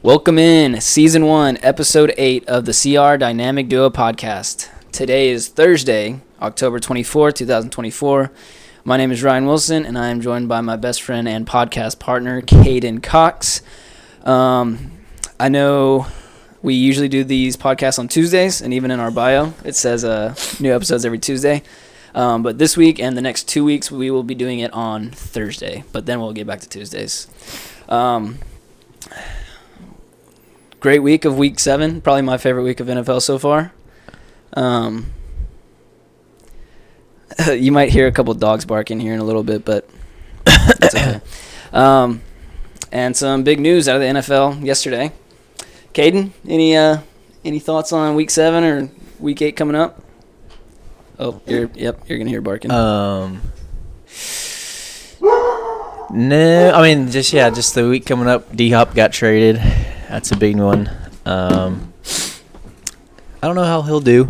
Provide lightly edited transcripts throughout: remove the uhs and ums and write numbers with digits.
Welcome in Season 1, Episode 8 of the CR Dynamic Duo Podcast. Today is Thursday, October 24, 2024. My name is Ryan Wilson, and I am joined by my best friend and podcast partner, Caden Cox. I know we usually do these podcasts on Tuesdays, and even in our bio, it says new episodes every Tuesday. But this week and the next 2 weeks, we will be doing it on Thursday, but then we'll get back to Tuesdays. Great week of Week 7, probably my favorite week of NFL so far. You might hear a couple dogs barking here in a little bit, but it's okay. And some big news out of the NFL yesterday. Caden, any thoughts on Week 7 or Week 8 coming up? Oh, you're gonna hear barking. No, I mean just the week coming up. D-Hop got traded. That's a big one. I don't know how he'll do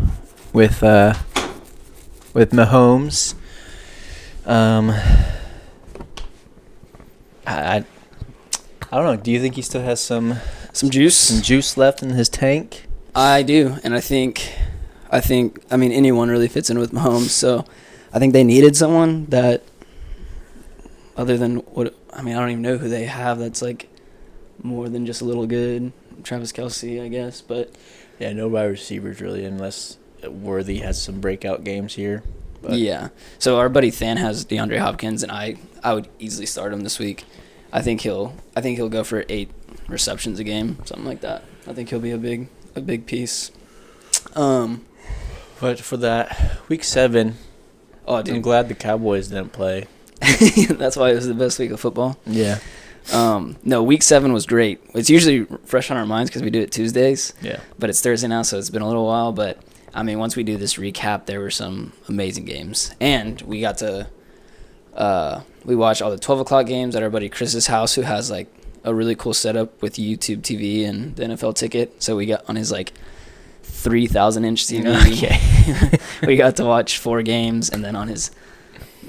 with Mahomes. I don't know. Do you think he still has some juice? Some juice left in his tank? I do, and I think anyone really fits in with Mahomes. So I think they needed someone that, other than I don't even know who they have that's like more than just a little good. Travis Kelce, I guess, but yeah, no wide receivers really, unless Worthy has some breakout games here. But. Yeah. So our buddy Than has Deandre Hopkins, and I would easily start him this week. I think he'll go for 8 receptions a game, something like that. I think he'll be a big piece. But for that Week 7, I'm glad the Cowboys didn't play. That's why it was the best week of football. Yeah. No, Week 7 was great. It's usually fresh on our minds because we do it Tuesdays. Yeah. But it's Thursday now, so it's been a little while. But, once we do this recap, there were some amazing games. And we got to we watched all the 12 o'clock games at our buddy Chris's house, who has, like, a really cool setup with YouTube TV and the NFL ticket. So we got on his, like, 3,000-inch TV. Okay. We got to watch 4 games, and then on his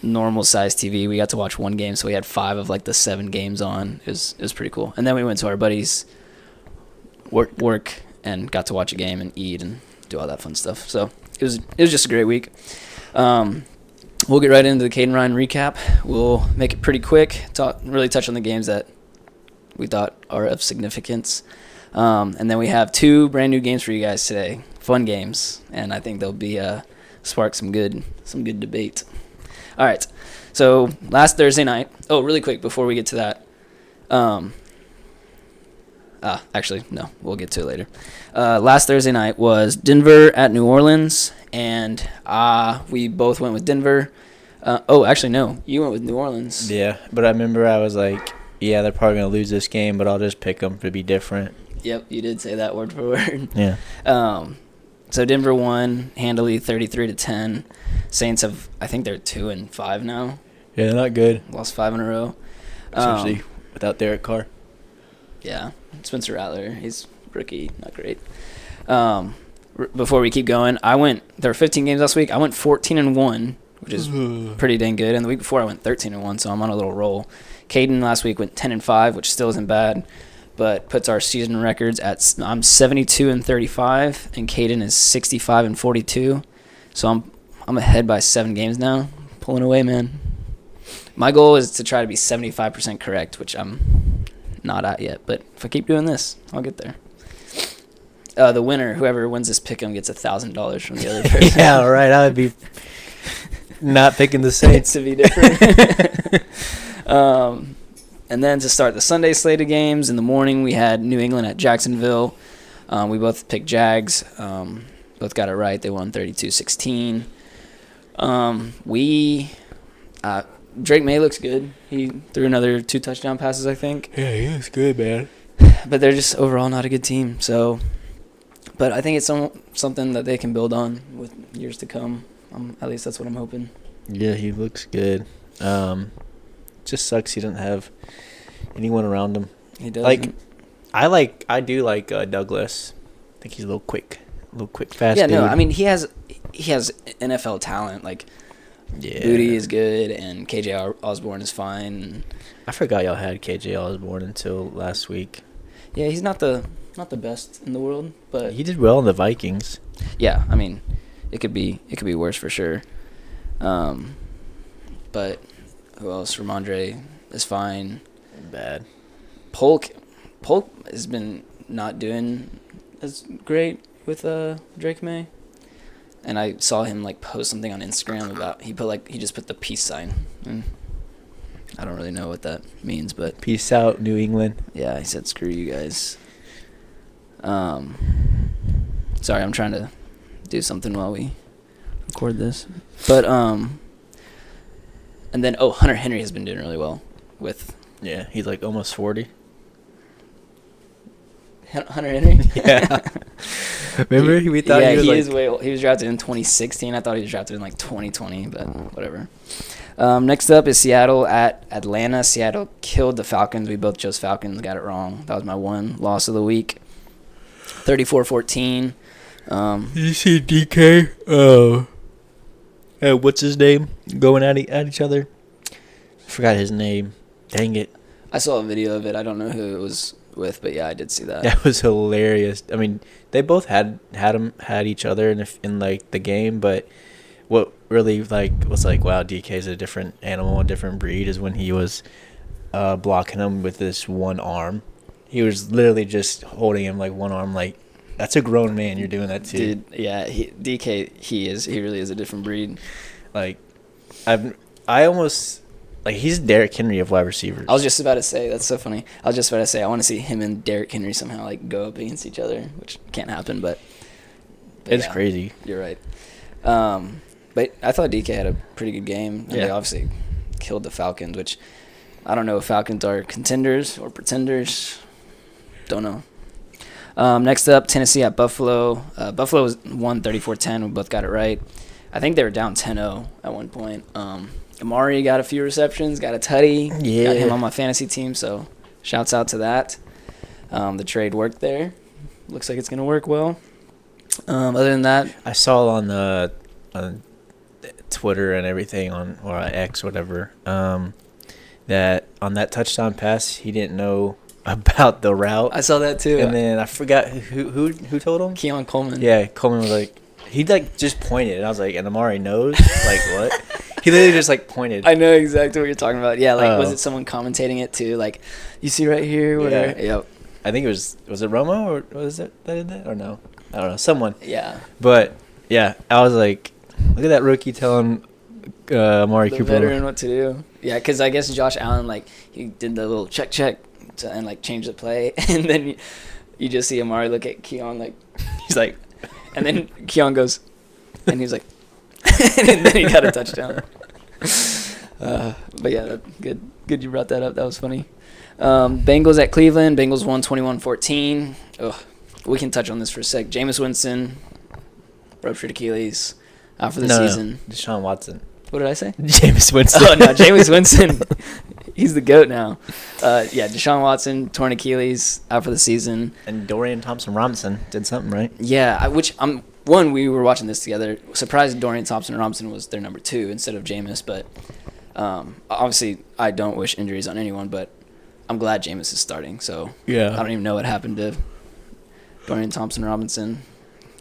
normal size TV we got to watch 1 game, so we had 5 of like the 7 games on. It was pretty cool. And then we went to our buddy's work and got to watch a game and eat and do all that fun stuff. So it was just a great week. We'll get right into the Caden Ryan recap. We'll make it pretty quick, really touch on the games that we thought are of significance, and then we have 2 brand new games for you guys today, fun games, and I think they'll be spark some good debate. All right, so last Thursday night. Oh, really quick before we get to that. Actually, no, we'll get to it later. Last Thursday night was Denver at New Orleans, and we both went with Denver. Actually, no, you went with New Orleans. Yeah, but I remember I was like, yeah, they're probably going to lose this game, but I'll just pick them to be different. Yep, you did say that word for word. Yeah. So Denver won handily 33-10. Saints I think they're 2-5 now. Yeah, they're not good. Lost 5 in a row. Especially without Derek Carr. Yeah, Spencer Rattler, he's rookie, not great. Before we keep going, there were 15 games last week. I went 14-1, which is pretty dang good. And the week before I went 13-1, so I'm on a little roll. Caden last week went 10-5, which still isn't bad, but puts our season records at I'm 72-35, and Caden is 65-42. So I'm ahead by 7 games now. Pulling away, man. My goal is to try to be 75% correct, which I'm not at yet. But if I keep doing this, I'll get there. The winner, whoever wins this pick'em, gets $1,000 from the other person. Yeah, all right. I would be not picking the Saints to be different. And then to start the Sunday slate of games, in the morning we had New England at Jacksonville. We both picked Jags. Both got it right. They won 32-16. Drake May looks good. He threw another 2 touchdown passes, I think. Yeah, he looks good, man. But they're just overall not a good team. So, but I think it's something that they can build on with years to come. At least that's what I'm hoping. Yeah, he looks good. Just sucks he doesn't have anyone around him. He doesn't. I do like Douglas. I think he's a little quick, fast. Yeah, dude. no, he has NFL talent. Like, yeah. Booty is good, and KJ Osborne is fine. I forgot y'all had KJ Osborne until last week. Yeah, he's not the best in the world, but He did well in the Vikings. yeah, I mean, it could be worse for sure. But who else? Ramondre is fine. Bad. Polk has been not doing as great with Drake May. And I saw him like post something on Instagram about he just put the peace sign. And I don't really know what that means, but Peace out, New England. yeah, he said screw you guys. Sorry, I'm trying to do something while we record this. But and then Hunter Henry has been doing really well with Yeah, he's like almost 40. Hunter Henry. Yeah. Remember we thought he was he was drafted in 2016. I thought he was drafted in like 2020, but whatever. Next up is Seattle at Atlanta. Seattle killed the Falcons. We both chose Falcons. Got it wrong. That was my one loss of the week. 34-14. Did you see DK? What's his name? Going at each other. I forgot his name. Dang it. I saw a video of it. I don't know who it was with, but yeah, I did see that. That was hilarious. I mean, they both had each other in like the game, but what really was like, wow, DK is a different animal, a different breed, is when he was blocking him with this one arm. He was literally just holding him like one arm, like that's a grown man. You're doing that too. Dude, yeah, DK, he really is a different breed. Like, I almost. Like, he's Derrick Henry of wide receivers. I was just about to say, that's so funny. I was just about to say, I want to see him and Derrick Henry somehow, like, go up against each other, which can't happen, but it's yeah, crazy. You're right. But I thought DK had a pretty good game. And They obviously killed the Falcons, which I don't know if Falcons are contenders or pretenders. Don't know. Next up, Tennessee at Buffalo. Buffalo won 34-10. We both got it right. I think they were down 10-0 at one point. Amari got a few receptions, got a tutty. Yeah. Got him on my fantasy team, so shouts out to that. The trade worked there. Looks like it's going to work well. Other than that, I saw on Twitter and everything or X, whatever, that on that touchdown pass, he didn't know about the route. I saw that too. And then I forgot who told him? Keon Coleman. Yeah, Coleman was like, he like just pointed, and I was like, and Amari knows? Like, what? He literally just like pointed. I know exactly what you're talking about. Yeah, like was it someone commentating it too? Like, you see right here where? Yeah. Yep. I think it was it Romo or was it that did that or no? I don't know, someone. Yeah. But yeah, I was like, look at that rookie telling Amari The Cooper veteran what to do. Yeah, because I guess Josh Allen, like, he did the little check and like change the play, and then you just see Amari look at Keon like he's like, and then Keon goes, and he's like, and then he got a touchdown. But yeah, good you brought that up. That was funny. Bengals at Cleveland. Bengals won 21-14. Ugh, we can touch on this for a sec. Jameis Winston ruptured Achilles out for the season. No. Deshaun Watson. What did I say? Jameis Winston. Oh no, Jameis Winston. He's the GOAT now. Yeah, Deshaun Watson torn Achilles out for the season. And Dorian Thompson-Robinson did something right. Yeah, we were watching this together. Surprised Dorian Thompson-Robinson was their number 2 instead of Jameis, but obviously I don't wish injuries on anyone, but I'm glad Jameis is starting. So yeah, I don't even know what happened to Dorian Thompson-Robinson.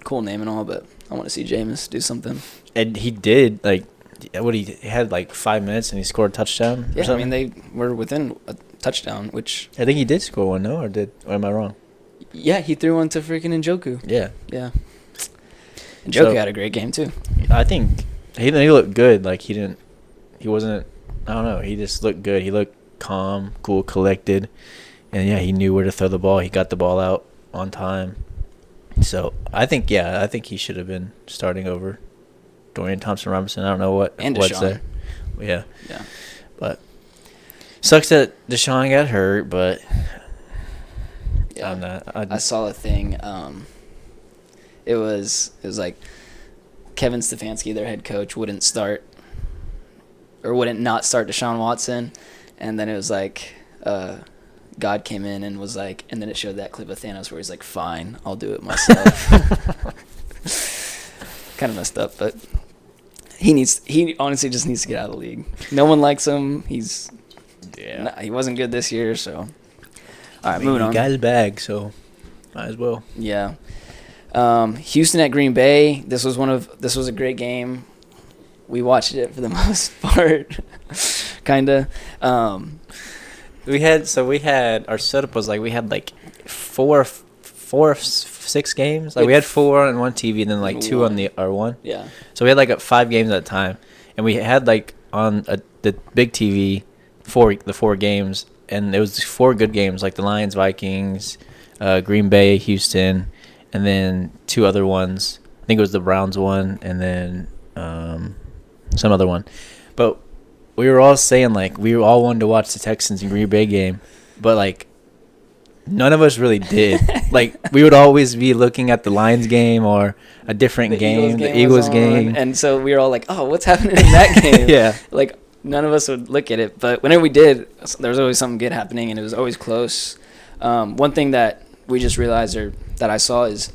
Cool name and all, but I want to see Jameis do something. And he did, like, he had like 5 minutes and he scored a touchdown. Yeah, I mean they were within a touchdown, which I think he did score one. No, or am I wrong? Yeah, he threw one to freaking Njoku. Yeah. Njoku had a great game too. I think he looked good. Like he wasn't. I don't know. He just looked good. He looked calm, cool, collected, and yeah, he knew where to throw the ball. He got the ball out on time. So I think he should have been starting over Dorian Thompson-Robinson. I don't know what's there. Yeah. But sucks that Deshaun got hurt, but yeah. I saw a thing. It was like Kevin Stefanski, their head coach, wouldn't not start Deshaun Watson, and then it was like God came in and was like, and then it showed that clip of Thanos where he's like, "Fine, I'll do it myself." Kind of messed up, but he honestly just needs to get out of the league. No one likes him. He wasn't good this year, so All right, moving on. He got his bag, so might as well. Yeah. Houston at Green Bay. This was a great game. We watched it for the most part, kinda. We had our setup was like we had like four, 6 games. Like we had 4 on one TV and then like 2 on our one. Yeah. So we had like 5 games at a time, and we had like on the big TV the 4 games, and it was 4 good games like the Lions, Vikings, Green Bay, Houston, and then 2 other ones. I think it was the Browns one, and then some other one. But we were all saying like we all wanted to watch the Texans and Green Bay game, but like none of us really did. Like we would always be looking at the Lions game or a different game, the Eagles game, and so we were all like, "Oh, what's happening in that game?" Yeah. Like none of us would look at it, but whenever we did, there was always something good happening, and it was always close. One thing that we just realized, or that I saw, is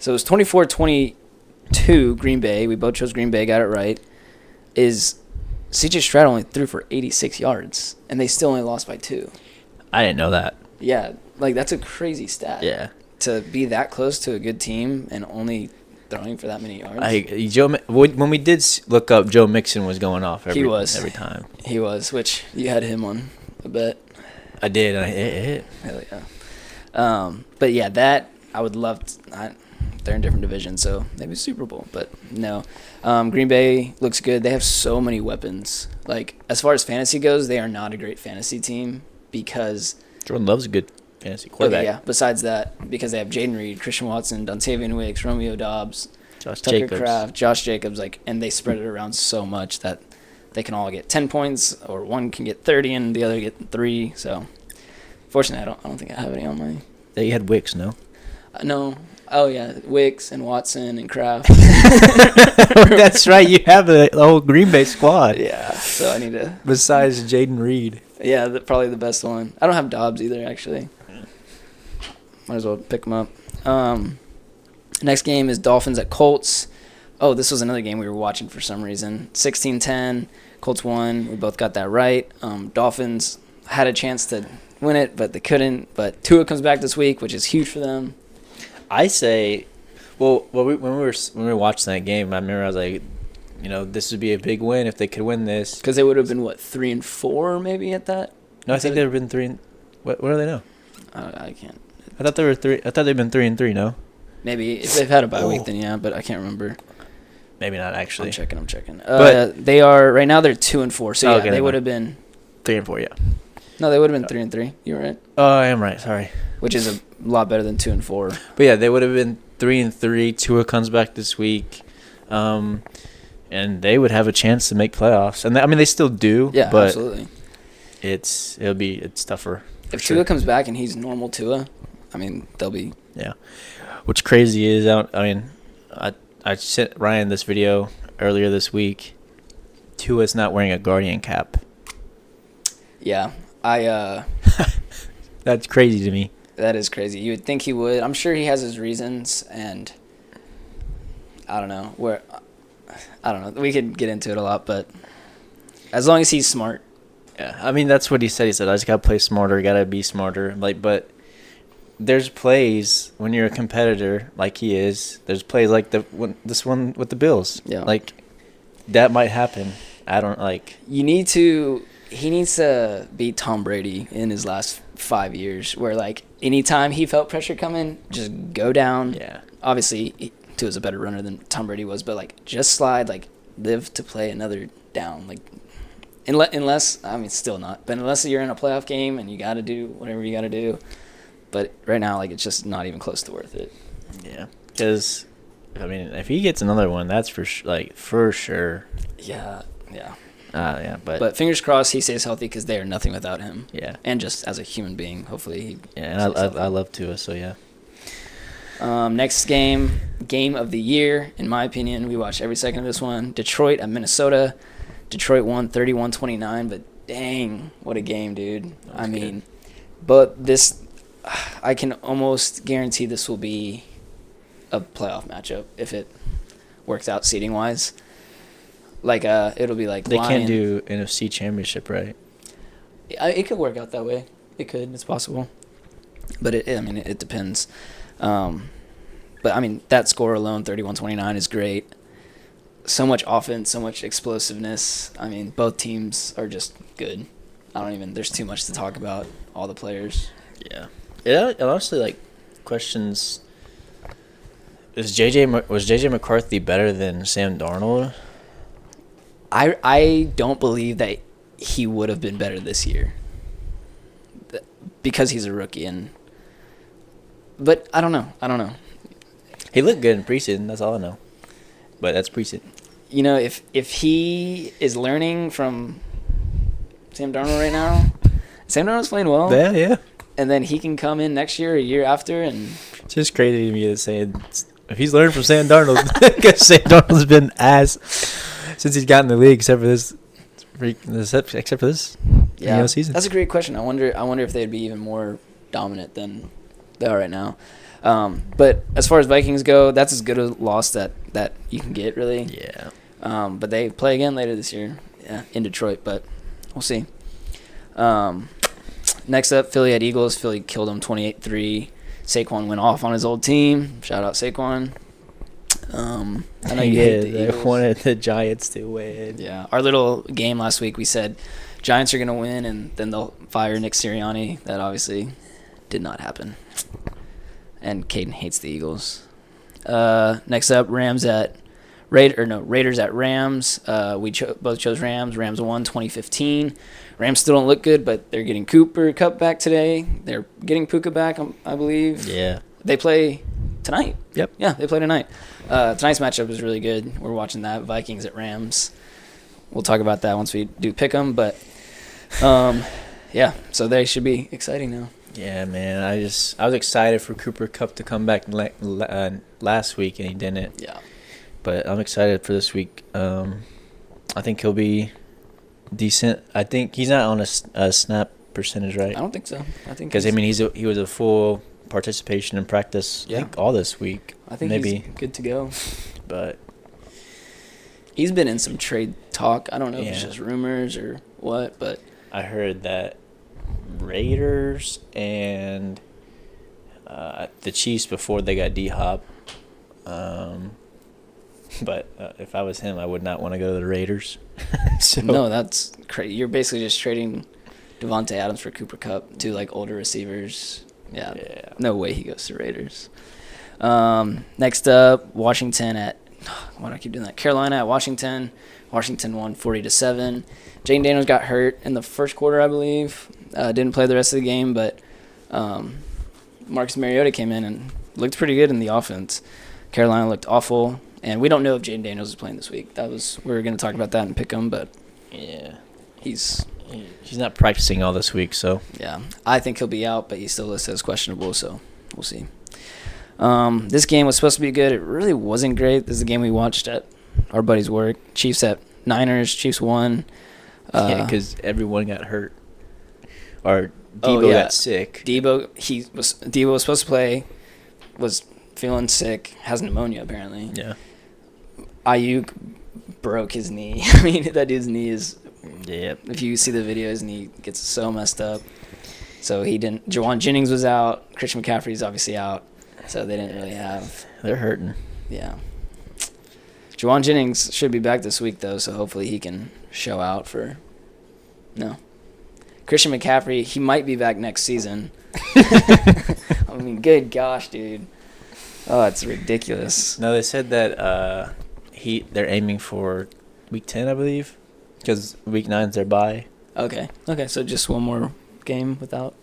so it was 24-22 Green Bay. We both chose Green Bay, got it right. Is C.J. Stroud only threw for 86 yards, and they still only lost by 2. I didn't know that. Yeah, like that's a crazy stat. Yeah. To be that close to a good team and only throwing for that many yards. When we did look up, Joe Mixon was going off every time. He was, which you had him on a bet. I did, and it hit. Hell yeah. But yeah, that I would love to. They're in different divisions, so maybe Super Bowl, but no. Green Bay looks good. They have so many weapons. Like, as far as fantasy goes, they are not a great fantasy team because Jordan Love's a good fantasy quarterback. Okay, yeah. Besides that, because they have Jaden Reed, Christian Watson, Dontavian Wicks, Romeo Dobbs, Tucker Kraft, Josh Jacobs, and they spread it around so much that they can all get 10 points, or one can get 30 and the other get 3. So, fortunately, I don't think I have any on my. You had Wicks, no? No. Oh yeah, Wicks and Watson and Kraft. That's right. You have the whole Green Bay squad. Yeah. So I need to. Besides Jaden Reed. Yeah, probably the best one. I don't have Dobbs either, actually. Might as well pick him up. Next game is Dolphins at Colts. Oh, this was another game we were watching for some reason. 16-10. Colts won. We both got that right. Dolphins had a chance to win it, but they couldn't. But Tua comes back this week, which is huge for them. I say, when we were watching that game, I remember I was like, this would be a big win if they could win this. Because they would have been 3-4 maybe at that. No, I think they've been 3. What do they know? I can't. I thought they were 3. I thought they've been 3-3. No. Maybe if they've had a bye week, then yeah, but I can't remember. Maybe not actually. I'm checking. But they are right now. They're 2-4. So yeah, they would have been 3-4. Yeah. No, they would have been 3-3. You're right. Oh, I am right. Sorry. Which is a lot better than 2-4. But yeah, they would have been 3-3. Tua comes back this week, and they would have a chance to make playoffs. And they still do. Yeah, but absolutely. It's tougher. If Tua comes back and he's normal Tua, they'll be. Yeah. What's crazy is I sent Ryan this video earlier this week. Tua's not wearing a Guardian cap. Yeah, That's crazy to me. That is crazy. You would think he would. I'm sure he has his reasons, and I don't know where. I don't know. We could get into it a lot, but as long as he's smart. Yeah, that's what he said. He said, "I just gotta play smarter. Gotta be smarter." But there's plays when you're a competitor, like he is. There's plays like this one with the Bills. Yeah, like that might happen. I don't like. He needs to beat Tom Brady in his last 5 years, where anytime he felt pressure coming, just go down. Yeah. Obviously, Tua's a better runner than Tom Brady was, but just slide, live to play another down. Unless still not, but unless you're in a playoff game and you got to do whatever you got to do. But right now, it's just not even close to worth it. Yeah, because if he gets another one, that's for sure. Yeah, yeah. Yeah, but fingers crossed he stays healthy because they are nothing without him. Yeah, and just as a human being, hopefully he. Yeah, and I love Tua, so yeah. Next game of the year, in my opinion, we watched every second of this one. Detroit at Minnesota. Detroit won 31-29, but dang, what a game, dude. Good. But this, I can almost guarantee this will be a playoff matchup if it works out seeding wise. It'll be like they can't do NFC Championship, right? It could work out that way. It could. It's possible. But it depends. But I mean, that score alone, 31-29, is great. So much offense, so much explosiveness. I mean, both teams are just good. There's too much to talk about. All the players. Yeah. It honestly, like, questions. Was JJ McCarthy better than Sam Darnold? I don't believe that he would have been better this year because he's a rookie. But I don't know. He looked good in preseason. That's all I know. But that's preseason. You know, if he is learning from Sam Darnold right now, Sam Darnold's playing well. Yeah. And then he can come in next year, a year after, and it's just crazy to me to say if he's learned from Sam Darnold, because Sam Darnold's been ass since he's gotten in the league, except for this season. That's a great question. I wonder if they'd be even more dominant than they are right now. But as far as Vikings go, that's as good a loss that you can get, really. Yeah. But they play again later this year, in Detroit. But we'll see. Next up, Philly at Eagles. Philly killed them 28-3. Saquon went off on his old team. Shout out Saquon. I know you hate the Eagles. They wanted the Giants to win. Yeah. Our little game last week, we said Giants are going to win, and then they'll fire Nick Sirianni. That obviously did not happen. And Caden hates the Eagles. Next up, Raiders at Rams. We both chose Rams. Rams won 2015. Rams still don't look good, but they're getting Cooper Kupp back today. They're getting Puka back, I believe. Yeah. They play tonight. Yep. Yeah, they play tonight. Tonight's matchup is really good. We're watching that. Vikings at Rams. We'll talk about that once we do pick them. But, yeah, so they should be exciting now. Yeah, man. I was excited for Cooper Kupp to come back last week, and he didn't. Yeah. But I'm excited for this week. I think he'll be decent. I think he's not on a snap percentage, right? I don't think so. I think because he was a full participation in practice. Yeah. I think all this week. I think maybe he's good to go. But he's been in some trade talk. I don't know if it's just rumors or what, but I heard that Raiders and the Chiefs before they got D-Hop. But if I was him, I would not want to go to the Raiders. No, that's crazy. You're basically just trading Devontae Adams for Cooper Kupp, two like older receivers. Yeah. No way he goes to Raiders. Next up, Washington at why do I keep doing that? Carolina at Washington. Washington won 40-7. Jaden Daniels got hurt in the first quarter, I believe. Didn't play the rest of the game, but Marcus Mariota came in and looked pretty good in the offense. Carolina looked awful, and we don't know if Jaden Daniels is playing this week. We were going to talk about that and pick him, but he's not practicing all this week, so yeah, I think he'll be out, but he's still listed as questionable, so we'll see. This game was supposed to be good. It really wasn't great. This is a game we watched at our buddy's work. Chiefs at Niners. Chiefs won. Because everyone got hurt. Or Debo got sick. Debo was supposed to play, was feeling sick, has pneumonia apparently. Yeah. Aiyuk broke his knee. I mean, that dude's knee is. Yeah. If you see the video, his knee gets so messed up. So he didn't. Jawan Jennings was out. Christian McCaffrey's obviously out. So they didn't really have. They're hurting. Yeah. Jawan Jennings should be back this week, though, so hopefully he can show out for. No. Christian McCaffrey, he might be back next season. I mean, good gosh, dude. Oh, it's ridiculous. No, they said that they're aiming for week 10, I believe, because week 9's their bye. Okay, so just one more game without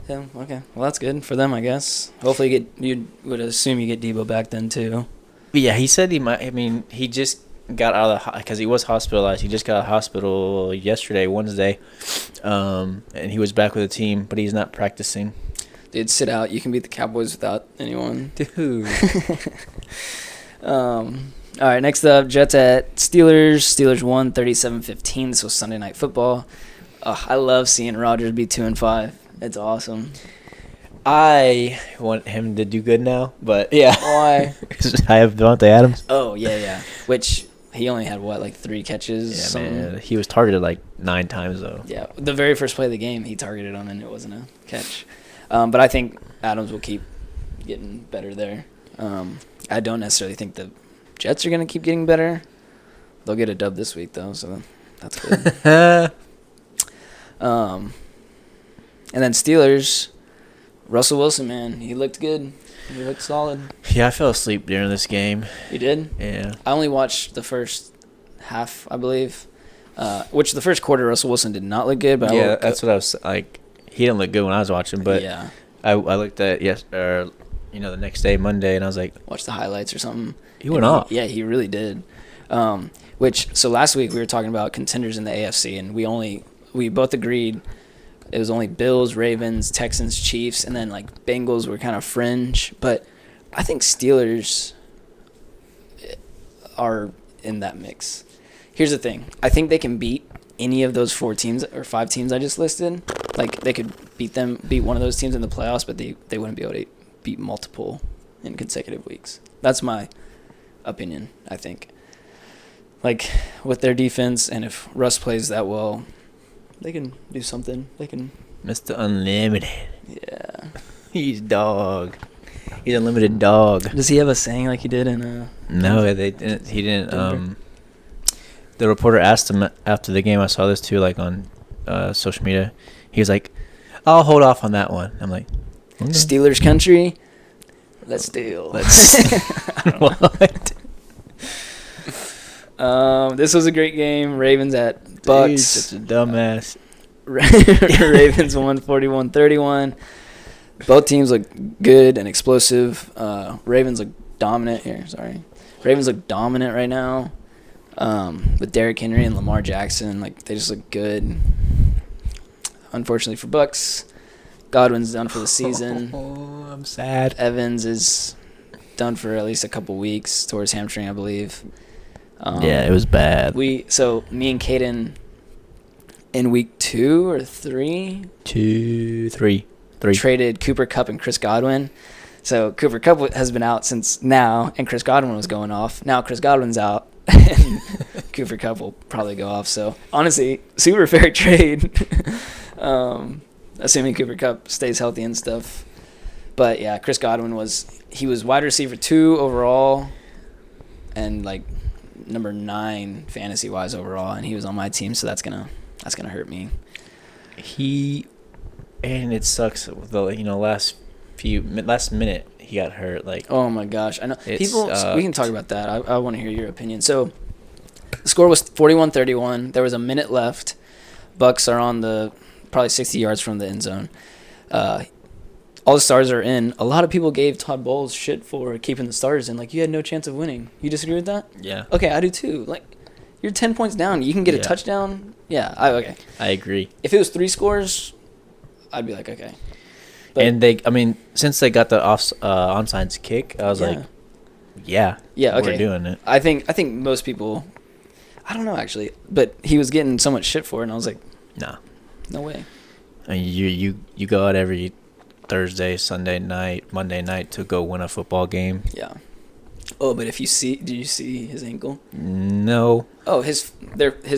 him. Okay, well, that's good for them, I guess. Hopefully you would assume you get Debo back then, too. But yeah, he said he might. I mean, he just got out of because he was hospitalized. He just got out of hospital Wednesday, and he was back with the team, but he's not practicing. Dude, sit out. You can beat the Cowboys without anyone. Dude. All right, next up, Jets at Steelers. Steelers won 37-15. This was Sunday Night Football. I love seeing Rodgers be 2-5. It's awesome. I want him to do good now, but yeah. Why? I have Devontae Adams. Oh, yeah. Which he only had, 3 catches? Yeah, man. He was targeted 9 times, though. Yeah. The very first play of the game, he targeted him, and it wasn't a catch. But I think Adams will keep getting better there. I don't necessarily think the Jets are going to keep getting better. They'll get a dub this week, though, so that's good. And then Steelers, Russell Wilson, man, he looked good. He looked solid. Yeah, I fell asleep during this game. You did? Yeah. I only watched the first half, I believe, which the first quarter Russell Wilson did not look good. But Yeah, that's what I was like. He didn't look good when I was watching, but yeah. I looked at the next day, Monday, and I was like, Watch the highlights or something. He went off. Yeah, he really did. So last week we were talking about contenders in the AFC, and we both agreed it was only Bills, Ravens, Texans, Chiefs, and then like Bengals were kind of fringe. But I think Steelers are in that mix. Here's the thing. I think they can beat any of those 4 teams or 5 teams I just listed. Like they could beat one of those teams in the playoffs, but they wouldn't be able to beat multiple in consecutive weeks. That's my opinion, I think. Like with their defense, and if Russ plays that well, they can do something. They can. Mr. Unlimited. Yeah. He's dog. He's unlimited dog. Does he have a saying like he did in No, they didn't. He didn't. The reporter asked him after the game. I saw this too, like on social media. He was like, "I'll hold off on that one." I'm like, okay. Steelers country. Let's deal. What? This was a great game. Ravens at Bucks. Dude, such a dumbass. Ravens won 41-31. Both teams look good and explosive. Ravens look dominant here. Ravens look dominant right now. With Derrick Henry and Lamar Jackson, like they just look good. Unfortunately for Bucks, Godwin's done for the season. Oh, I'm sad. Evans is done for at least a couple weeks towards hamstring, I believe. Yeah, it was bad. Me and Caden in week 2 or 3? 2, 3. Traded Cooper Kupp and Chris Godwin. So Cooper Kupp has been out since now, and Chris Godwin was going off. Now Chris Godwin's out, and Cooper Kupp will probably go off. So honestly, super fair trade, assuming Cooper Kupp stays healthy and stuff. But yeah, Chris Godwin was wide receiver 2 overall, and like number 9 fantasy wise overall, and he was on my team, so that's gonna hurt me. And it sucks with the last minute he got hurt. Like, oh my gosh, I know people. We can talk about that. I want to hear your opinion. So the score was 41-31. There was a minute left. Bucks are on the probably 60 yards from the end zone. All the stars are in. A lot of people gave Todd Bowles shit for keeping the stars in. Like, you had no chance of winning. You disagree with that? Yeah. Okay, I do too. Like, you're 10 points down. You can get a touchdown. Yeah, okay. I agree. If it was 3 scores, I'd be like, okay. But, and since they got the onside kick, I was like, yeah, okay, we're doing it. I think most people, I don't know actually, but he was getting so much shit for it, and I was like, nah, no way. I mean, you go out every Thursday, Sunday night, Monday night to go win a football game. Yeah. Oh, but did you see his ankle? No. Oh, his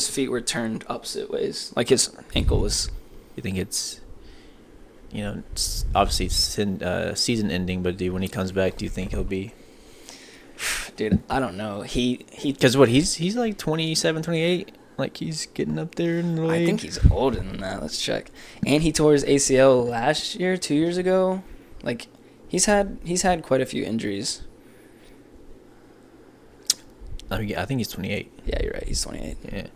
feet were turned opposite ways. Like his ankle was. You think it's, it's obviously season ending, but when he comes back, do you think he'll be? Dude, I don't know. He because he's like 27, 28. Like he's getting up there in the league. I think he's older than that. Let's check. And he tore his ACL last year, 2 years ago. Like he's had quite a few injuries. I think he's 28. Yeah, you're right. He's 28. Yeah.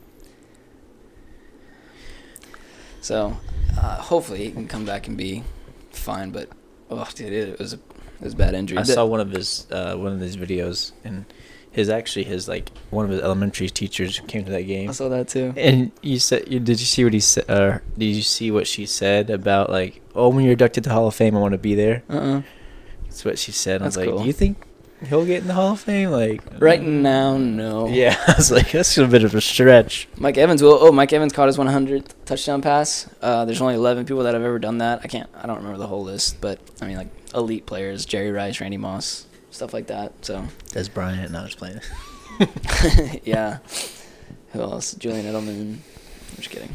So, hopefully he can come back and be fine. But, dude, it was a bad injury. I saw one of his videos, and one of his elementary teachers came to that game. I saw that too. And did you see what he said? Did you see what she said about like, oh, when you're inducted to Hall of Fame, I want to be there? That's what she said. I was like, cool. Do you think he'll get in the Hall of Fame? Like right now, no. Yeah, I was like, that's a bit of a stretch. Mike Evans caught his 100th touchdown pass. There's only 11 people that have ever done that. I don't remember the whole list, but I mean, like elite players: Jerry Rice, Randy Moss, stuff like that. So Des Bryant, not just playing. Yeah. Who else? Julian Edelman. I'm just kidding.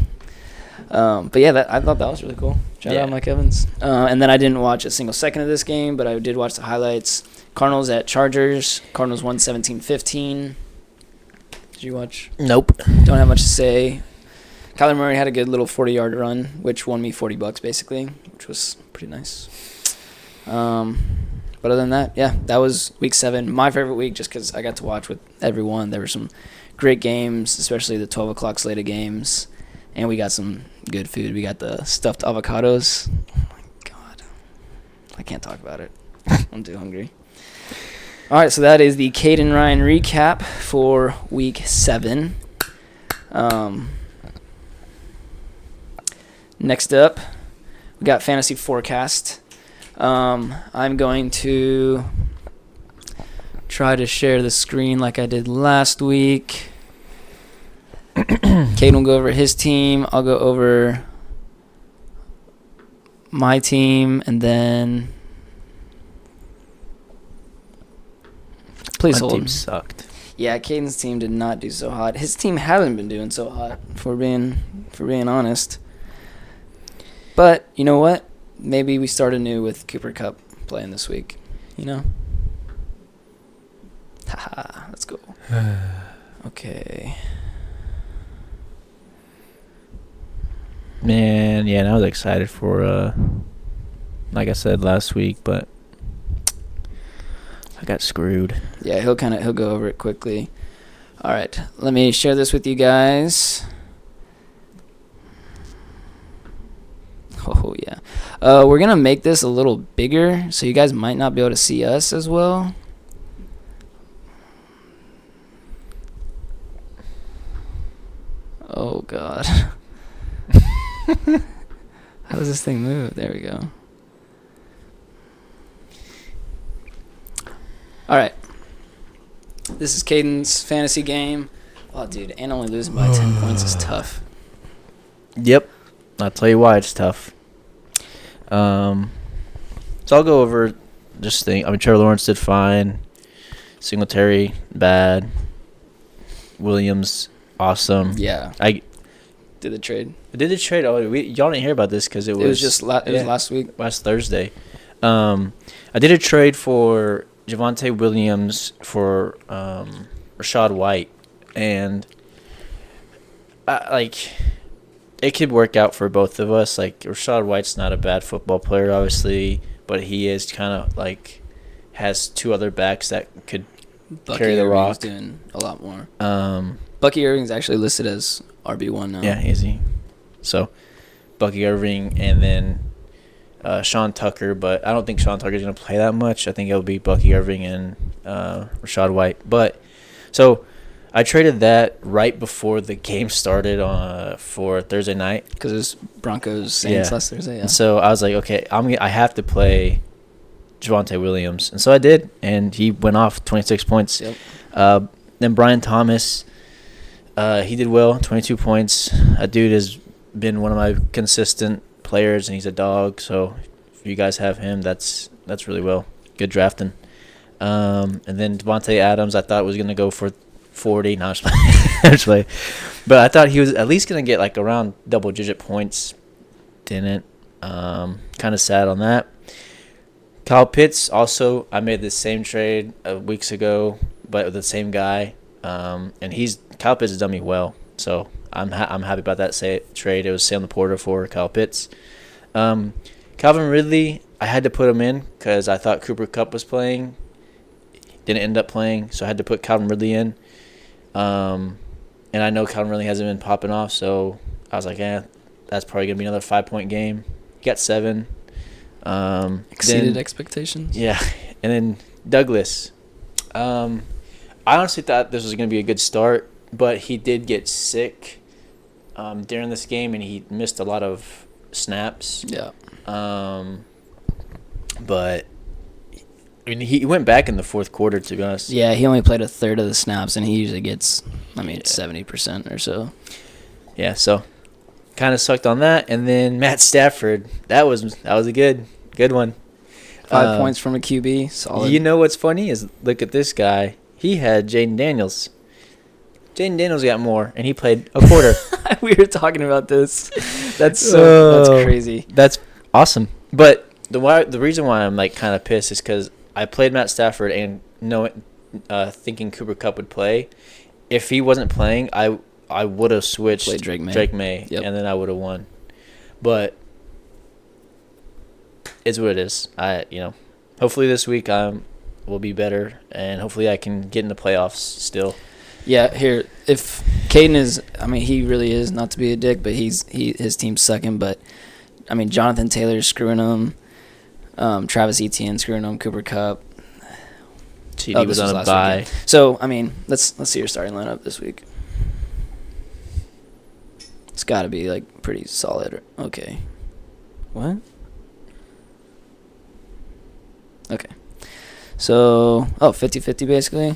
But yeah, I thought that was really cool. Shout out Mike Evans. And then I didn't watch a single second of this game, but I did watch the highlights. Cardinals at Chargers. Cardinals won 17-15. Did you watch? Nope. Don't have much to say. Kyler Murray had a good little 40-yard run, which won me $40 basically, which was pretty nice. But other than that, yeah, that was week 7. My favorite week just because I got to watch with everyone. There were some great games, especially the 12 o'clock slate of games. And we got some good food. We got the stuffed avocados. Oh, my God. I can't talk about it. I'm too hungry. All right, so that is the Caden Ryan recap for week 7. Next up, we got fantasy forecast. I'm going to try to share the screen like I did last week. Caden will go over his team. I'll go over my team, and then please hold. My team sucked. Yeah, Caden's team did not do so hot. His team hasn't been doing so hot, for being honest. But you know what? Maybe we start anew with Cooper Kupp playing this week. You know? Haha, let's go. Okay. Man, yeah, and I was excited for, like I said last week, but I got screwed. Yeah, he'll go over it quickly. All right, let me share this with you guys. Oh yeah, we're gonna make this a little bigger, so you guys might not be able to see us as well. Oh God. How does this thing move? There we go. All right. This is Caden's fantasy game. Oh, dude, and only losing by 10 points is tough. Yep. I'll tell you why it's tough. So I'll go over just thing. I mean, Trevor Lawrence did fine. Singletary, bad. Williams, awesome. Yeah. I did the trade. did the trade. Oh, y'all didn't hear about this because it was just last week. Last Thursday. I did a trade for Javonte Williams for Rashad White, and it could work out for both of us. Like, Rashad White's not a bad football player, obviously, but he is kind of like has 2 other backs that could carry the rock. Doing a lot more. Bucky Irving's actually listed as RB1 now. Yeah, easy. So, Bucky Irving and then Sean Tucker, but I don't think Sean Tucker's going to play that much. I think it'll be Bucky Irving and Rashad White. But, so, I traded that right before the game started for Thursday night. Because it was Broncos Saints last Thursday, yeah. And so, I was like, okay, I have to play Javonte Williams. And so I did, and he went off 26 points. Yep. Then Brian Thomas, he did well, 22 points. That dude has been one of my consistent players, and he's a dog. So if you guys have him, that's really well. Good drafting. And then Devontae Adams, I thought was going to go for 40. No, I'm just playing. But I thought he was at least going to get like around double-digit points. Didn't. Kind of sad on that. Kyle Pitts, also, I made the same trade weeks ago, but with the same guy. And Kyle Pitts has done me well. So I'm happy about that trade. It was Sam Laporta for Kyle Pitts. Calvin Ridley, I had to put him in because I thought Cooper Kupp was playing. Didn't end up playing, so I had to put Calvin Ridley in. And I know Calvin Ridley hasn't been popping off, so I was like, that's probably going to be another 5-point game. He got 7. Exceeded expectations. Yeah. And then Douglas. I honestly thought this was going to be a good start, but he did get sick during this game, and he missed a lot of snaps. Yeah. But I mean, he went back in the fourth quarter, to be honest. Yeah, he only played a third of the snaps, and he usually gets, 70% or so. Yeah, so kind of sucked on that. And then Matt Stafford, that was a good one. 5 points from a QB, solid. You know what's funny is look at this guy. He had Jaden Daniels. Jaden Daniels got more, and he played a quarter. We were talking about this. That's crazy. That's awesome. But the reason why I'm like kind of pissed is because I played Matt Stafford and thinking Cooper Kupp would play. If he wasn't playing, I would have switched Drake May. Yep. And then I would have won. But it's what it is. Hopefully this week will be better, and hopefully I can get in the playoffs still. Yeah, here, if Caden is, he really is, not to be a dick, but his team's sucking. But Jonathan Taylor's screwing him, Travis Etienne screwing him, Cooper Kupp. CD was on a bye. So let's see your starting lineup this week. It's got to be like pretty solid. Okay. What? Okay. So, 50-50 basically.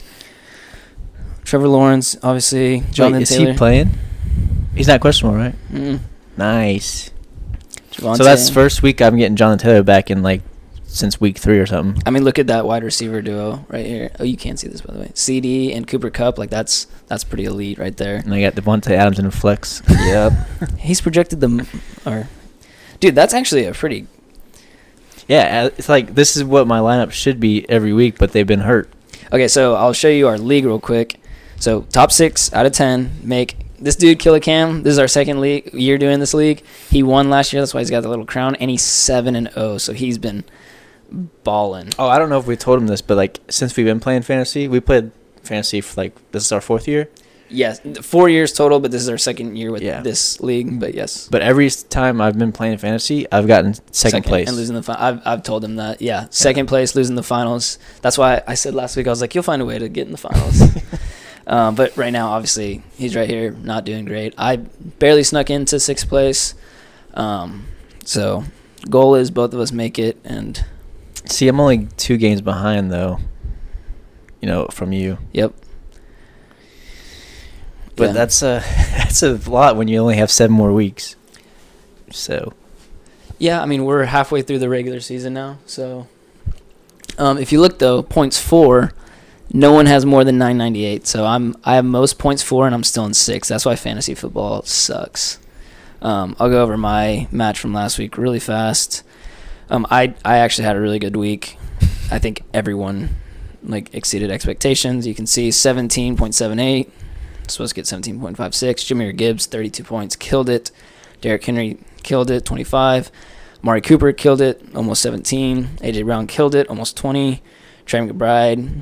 Trevor Lawrence, obviously. Jonathan Taylor. Is he playing? He's not questionable, right? Mm-mm. Nice. Javonte. So that's first week I'm getting Jonathan Taylor back in since week 3 or something. Look at that wide receiver duo right here. Oh, you can't see this, by the way. CD and Cooper Kupp, that's pretty elite right there. And I got Devontae Adams in a flex. Yep. He's projected dude, that's actually a pretty. Yeah, it's like this is what my lineup should be every week, but they've been hurt. Okay, so I'll show you our league real quick. So top 6 out of 10 make this dude kill a cam. This is our second year doing this league. He won last year, that's why he's got the little crown, and he's 7-0. So he's been balling. Oh, I don't know if we told him this, but since we've been playing fantasy, we played fantasy for this is our 4th year. Yes, 4 years total, but this is our second year with this league. But yes. But every time I've been playing fantasy, I've gotten second place and losing the final. I've told him that. Yeah, second place, losing the finals. That's why I said last week I was like, you'll find a way to get in the finals. But right now, obviously, he's right here, not doing great. I barely snuck into 6th place. So goal is both of us make it. And see, I'm only 2 games behind though. From you. Yep. But that's a lot when you only have 7 more weeks. So. Yeah, we're halfway through the regular season now. So, if you look though, points 4, no one has more than 998. So I have most points 4, and I'm still in 6th. That's why fantasy football sucks. I'll go over my match from last week really fast. I actually had a really good week. I think everyone exceeded expectations. You can see 17.78. Supposed to get 17.56. Jahmyr Gibbs, 32 points, killed it. Derrick Henry killed it, 25. Amari Cooper killed it, almost 17. AJ Brown killed it, almost 20. Trey McBride.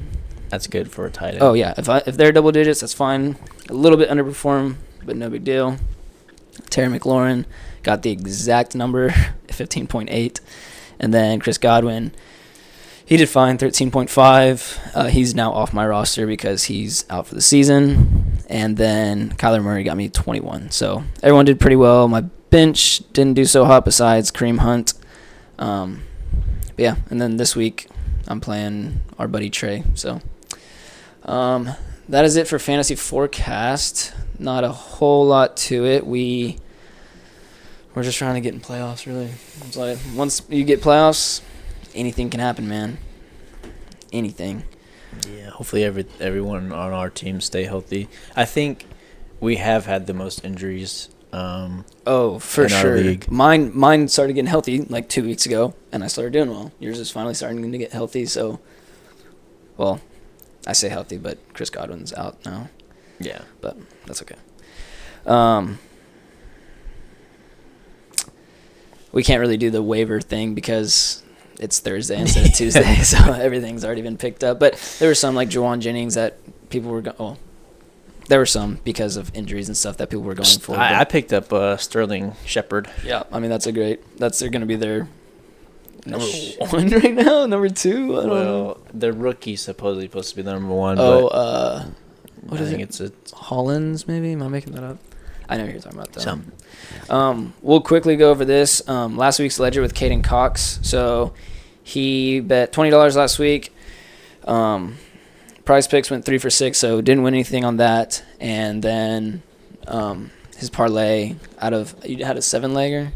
That's good for a tight end. Oh yeah, if they're double digits, that's fine. A little bit underperform, but no big deal. Terry McLaurin got the exact number, 15.8. And then Chris Godwin, he did fine, 13.5. He's now off my roster because he's out for the season. And then Kyler Murray got me 21. So everyone did pretty well. My bench didn't do so hot besides Kareem Hunt. But yeah, and then this week I'm playing our buddy Trey. So that is it for Fantasy Forecast. Not a whole lot to it. We're just trying to get in playoffs, really. It's like once you get playoffs, anything can happen, man. Anything. Yeah, hopefully everyone on our team stay healthy. I think we have had the most injuries. For sure. Mine started getting healthy 2 weeks ago, and I started doing well. Yours is finally starting to get healthy. So, well, I say healthy, but Chris Godwin's out now. Yeah, but that's okay. We can't really do the waiver thing because it's Thursday instead of Tuesday, so everything's already been picked up. But there were some Jawan Jennings that people were there were some because of injuries and stuff that people were going for. I picked up Sterling Shepard. Yeah, they're going to be their number 1 right now. Number 2, I don't know. The rookie's supposedly supposed to be the number 1. What is it? It's Hollins, maybe? Am I making that up? I know who you're talking about, though. We'll quickly go over this. Last week's ledger with Caden Cox. So he bet $20 last week. Prize Picks went 3 for 6, so didn't win anything on that. And then his parlay you had a 7-legger?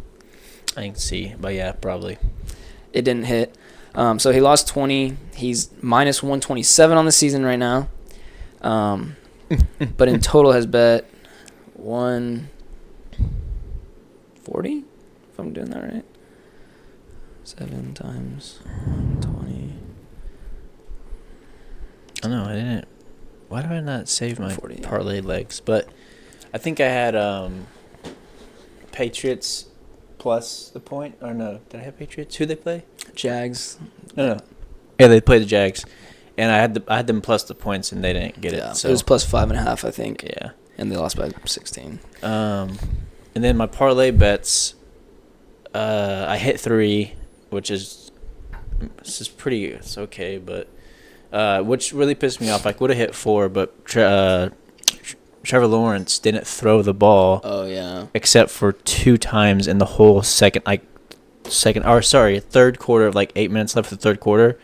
I can see, but yeah, probably. It didn't hit. So he lost 20. He's minus 127 on the season right now. But in total has bet 1, 40, if I'm doing that right. 7 times 120. I know I didn't. Why did I not save my 40. parlay legs? But I think I had Patriots plus the point. Or no, did I have Patriots? Who they play? Jags. No. Yeah, they play the Jags, and I had them plus the points, and they didn't get it. So it was plus 5.5, I think. yeah, and they lost by 16. And then my parlay bets, I hit 3, which is pretty. It's okay, but which really pissed me off. I would have hit 4, but Trevor Lawrence didn't throw the ball. Oh yeah. Except for 2 times in the whole third quarter of 8 minutes left of the third quarter,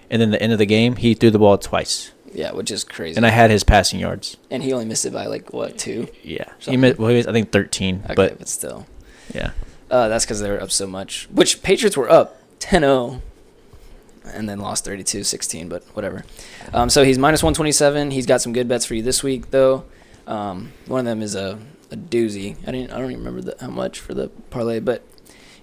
and then the end of the game he threw the ball twice. Yeah, which is crazy. And I had his passing yards. And he only missed it by 2? Yeah, he was I think 13. Okay, but still. Yeah. That's because they were up so much. Which Patriots were up 10-0. And then lost 32-16, but whatever. So he's minus 127. He's got some good bets for you this week, though. One of them is a doozy. I don't even remember how much for the parlay, but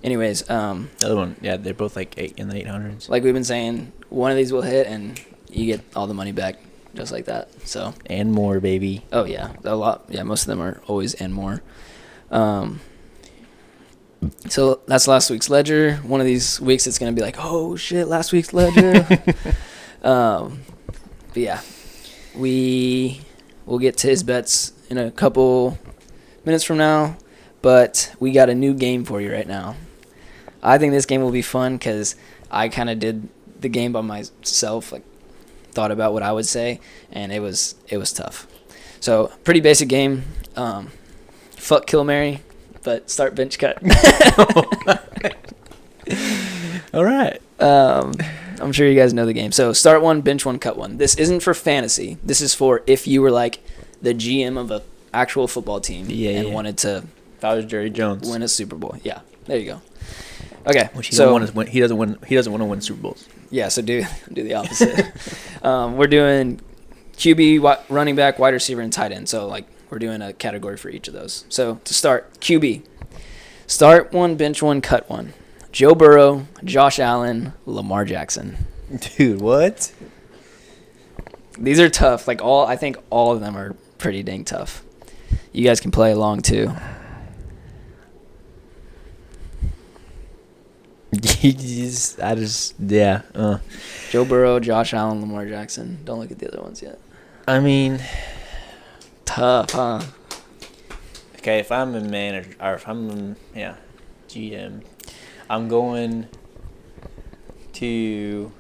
anyways. The other one, yeah, they're both 8 in the 800s. Like we've been saying, one of these will hit, and you get all the money back just like that. So and more, baby. Oh yeah, a lot. Yeah, most of them are always and more. So that's last week's ledger. One of these weeks it's going to be like, oh, shit, last week's ledger. But, yeah, we'll get to his bets in a couple minutes from now. But we got a new game for you right now. I think this game will be fun because I kind of did the game by myself, thought about what I would say, and it was tough. So, pretty basic game. Fuck, kill, marry. But start, bench, cut. All right. I'm sure you guys know the game. So start 1, bench 1, cut 1. This isn't for fantasy. This is for if you were the GM of an actual football team and wanted to. If I was Jerry Jones, win a Super Bowl. Yeah, there you go. Okay, which he doesn't want to win Super Bowls. Yeah, so do the opposite. We're doing QB, running back, wide receiver, and tight end. So we're doing a category for each of those. So to start, QB. Start 1, bench 1, cut 1. Joe Burrow, Josh Allen, Lamar Jackson. Dude, what? These are tough. I think all of them are pretty dang tough. You guys can play along too. Joe Burrow, Josh Allen, Lamar Jackson. Don't look at the other ones yet. I mean, tough, huh? Okay, if I'm a manager, or if I'm GM, I'm going to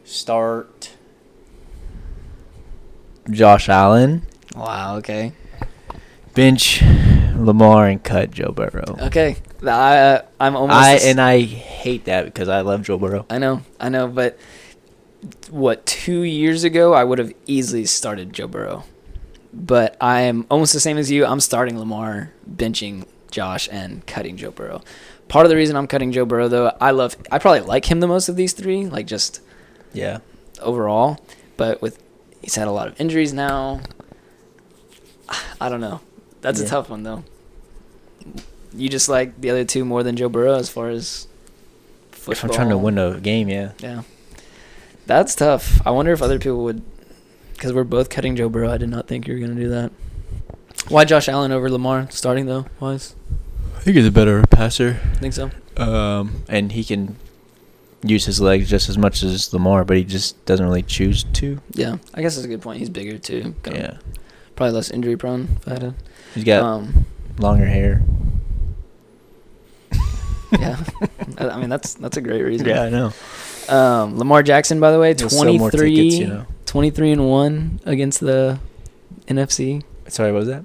start Josh Allen. Wow, okay. Bench Lamar and cut Joe Burrow. Okay. I'm almost... I hate that because I love Joe Burrow. I know, but 2 years ago, I would have easily started Joe Burrow. But I am almost the same as you. I'm starting Lamar, benching Josh, and cutting Joe Burrow. Part of the reason I'm cutting Joe Burrow, though, I probably like him the most of these three, overall. But he's had a lot of injuries now. I don't know. That's a tough one, though. You just like the other two more than Joe Burrow as far as football? If I'm trying to win a game, yeah. Yeah. That's tough. I wonder if other people would, because we're both cutting Joe Burrow. I did not think you were going to do that. Why Josh Allen over Lamar starting, though, wise? I think he's a better passer. Think so? And he can use his legs just as much as Lamar, but he just doesn't really choose to. Yeah. I guess that's a good point. He's bigger, too. Yeah. Probably less injury prone if I had to. He's got longer hair. Yeah. I mean, that's a great reason. Yeah, I know. Lamar Jackson, by the way, 23 and 1 against the NFC. Sorry, what was that?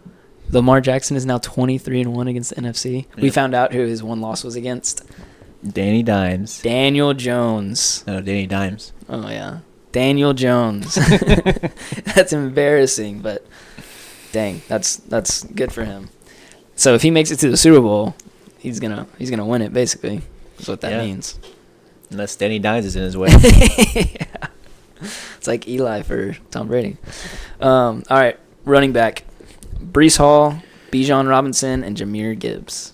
Lamar Jackson is now 23 and 1 against the NFC. Yep. We found out who his one loss was against. Danny Dimes. Daniel Jones. No, Danny Dimes. Oh yeah, Daniel Jones. That's embarrassing, but dang, that's good for him. So if he makes it to the Super Bowl, he's gonna win it. Basically, that's what that means. Unless Danny Dimes is in his way. Yeah. It's like Eli for Tom Brady. All right, running back. Breece Hall, Bijan Robinson and Jahmyr Gibbs.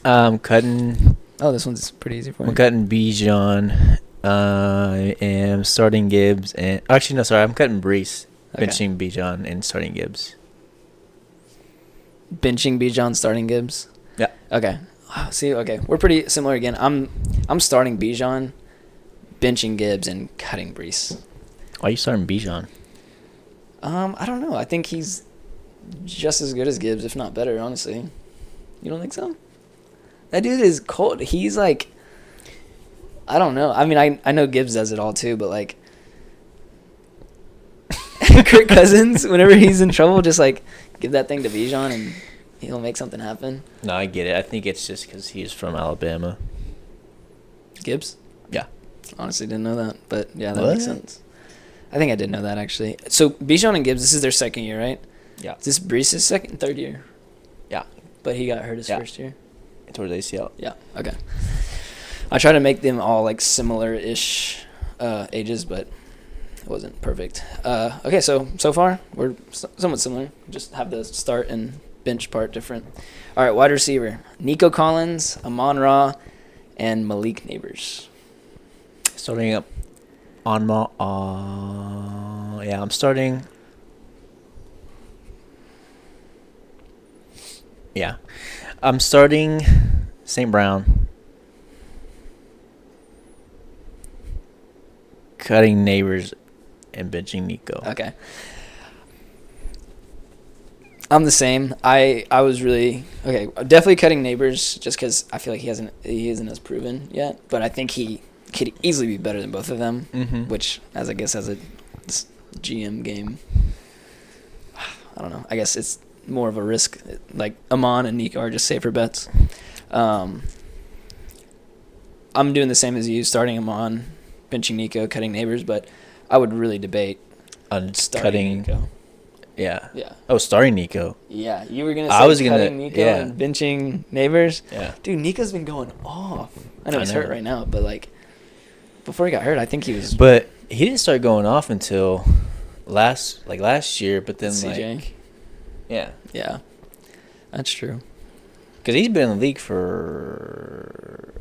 Cutting. Oh, this one's pretty easy for me. I'm cutting Bijan. I am starting Gibbs, and actually no, sorry, I'm cutting Brees, Okay. benching Bijan, and starting Gibbs. Benching Bijan, starting Gibbs. Yeah. Okay. See, okay, we're pretty similar again. I'm starting Bijan, benching Gibbs, and cutting Brees. Why are you starting Bijan? I don't know. I think he's just as good as Gibbs, if not better. Honestly, you don't think so? That dude is cold. He's like, I don't know. I mean, I know Gibbs does it all too, but like, Kirk Cousins, whenever he's in trouble, just like give that thing to Bijan and he'll make something happen. No, I get it. I think it's just because he's from Alabama. Gibbs? Yeah. Honestly, didn't know that, but yeah, that What? makes sense. I think I did know that actually. So Bijan and Gibbs, this is their second year, right? Yeah. Is this Brees' third year? Yeah. But he got hurt his Yeah. first year? Towards ACL. Yeah, okay. I try to make them all like similar-ish ages, but it wasn't perfect. Okay, so far we're somewhat similar. Just have the start and bench part different. All right, wide receiver. Nico Collins, Amon-Ra, and Malik Neighbors. Starting up on my yeah, I'm starting. Yeah. I'm starting St. Brown. Cutting Neighbors and benching Nico. Okay. I'm the same. I was really okay. Definitely cutting Neighbors just because I feel like he isn't as proven yet. But I think he could easily be better than both of them. Mm-hmm. Which, as I guess, as a GM game, I don't know. I guess it's more of a risk. Like Amon and Nico are just safer bets. I'm doing the same as you, starting Amon, benching Nico, cutting Neighbors. But I would really debate On starting cutting. Nico. Yeah. Yeah. Oh, starting Nico. Yeah, you were gonna say I was gonna- cutting Nico yeah. and benching Neighbors. Yeah. Dude, Nico's been going off. I know I he's know. hurt right now, but like before he got hurt, I think he was. But he didn't start going off until last year. But then CJ. like, yeah, Yeah, that's true. because he's been in the league for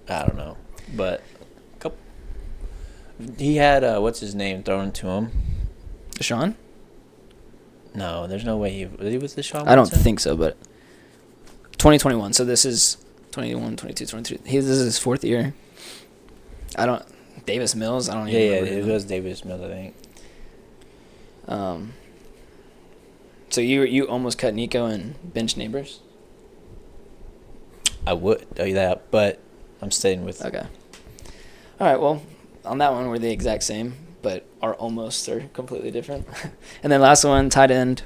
I don't know, but a couple. He had what's his name thrown to him. Deshaun? No, there's no way he was Deshaun I don't Watson? think so, but 2021. So this is 21, 22, 23. This is his fourth year. Davis Mills. I don't even. Yeah, remember it him. was Davis Mills, I think. So you almost cut Nico and bench Neighbors. I would tell you that, but I'm staying with. Okay. All right. Well, on that one, we're the exact same, but our almost are completely different. And then last one, tight end.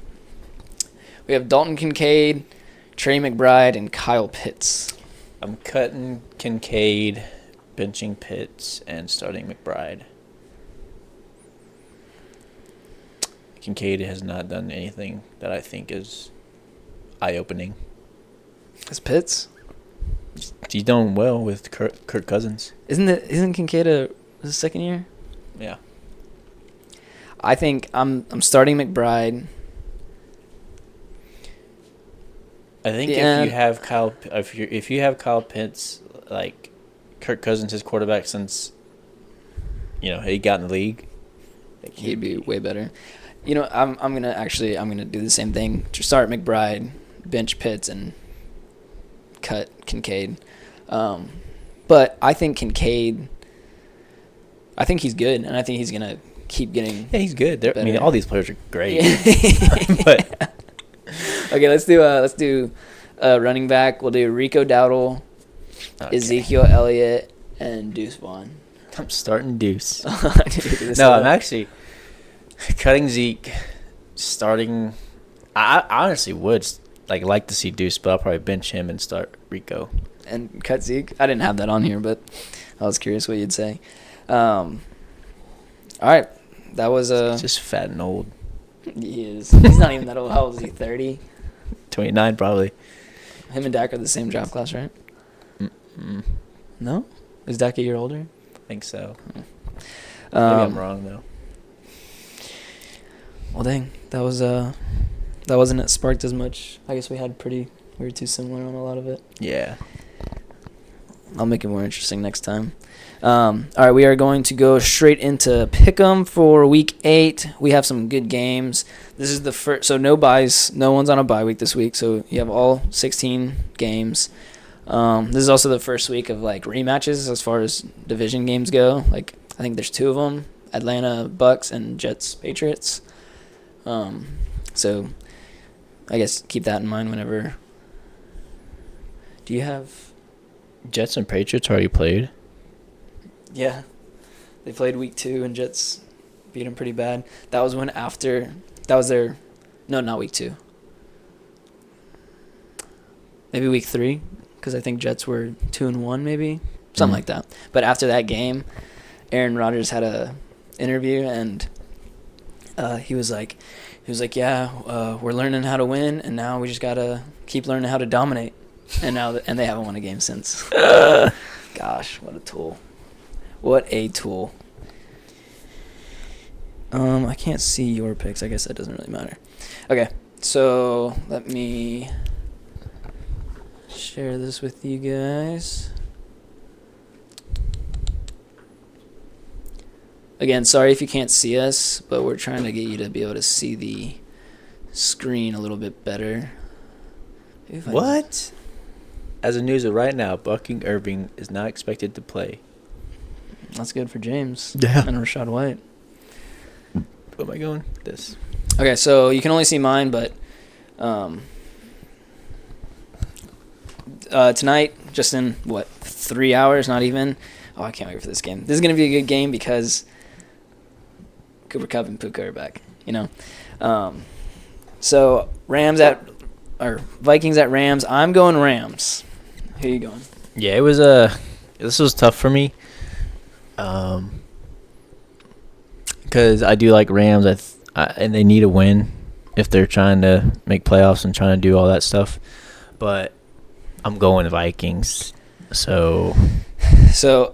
We have Dalton Kincaid, Trey McBride, and Kyle Pitts. I'm cutting Kincaid, benching Pitts, and starting McBride. Kincaid has not done anything that I think is eye-opening. Is Pitts? He's done well with Kirk Cousins. Isn't Kincaid his second year? Yeah. I think I'm starting McBride. I think Yeah. if you have Kyle Pitts, like Kirk Cousins, his quarterback since he got in the league, like He'd be way better. I'm gonna do the same thing. Start McBride, bench Pitts, and cut Kincaid. But I think Kincaid. I think he's good, and I think he's gonna keep getting. Yeah, he's good. I mean, better. all these players are great. But okay, let's do running back. We'll do Rico Dowdle, Okay. Ezekiel Elliott, and Deuce Vaughn. I'm starting Deuce. No, No, I'm actually cutting Zeke, starting. I honestly would like to see Deuce, but I'll probably bench him and start Rico. and cut Zeke. I didn't have that on here, but I was curious what you'd say. All right, that was Just fat and old. He is. He's not even that old. How old is he? 30. 29 probably. Him and Dak are the same job class, right? Mm-mm. No, is Dak a year older? I think so. Maybe I'm Um, wrong though. well, dang, that was that wasn't sparked as much. I guess we were too similar on a lot of it. Yeah. I'll make it more interesting next time. All right, we are going to go straight into Pick'em for Week 8. We have some good games. This is the first, so no buys. No one's on a bye week this week, so you have all 16 games. This is also the first week of like rematches as far as division games go. Like I think there's 2 of them: Atlanta Bucks and Jets Patriots. So I guess keep that in mind whenever. Do you have Jets and Patriots already played? Yeah, they played week 2 and Jets beat them pretty bad. That was not week 2. Maybe week 3, because I think Jets were 2-1, maybe something like that. But after that game, Aaron Rodgers had a interview and he was like, yeah, we're learning how to win, and now we just gotta keep learning how to dominate. And they haven't won a game since. Gosh, what a tool. What a tool. I can't see your picks. I guess that doesn't really matter. Okay, so let me share this with you guys. Again, sorry if you can't see us, but we're trying to get you to be able to see the screen a little bit better. What? As of news of right now, Bucking Irving is not expected to play. That's good for James. Yeah. And Rashad White. Where am I going? This. Okay, so you can only see mine, but tonight, just in, 3 hours, not even. Oh, I can't wait for this game. This is going to be a good game because Cooper Kupp and Puka are back, you know. So Vikings at Rams. I'm going Rams. Who are you going? Yeah, it was this was tough for me. Because I do like Rams, and they need a win if they're trying to make playoffs and trying to do all that stuff. But I'm going Vikings. So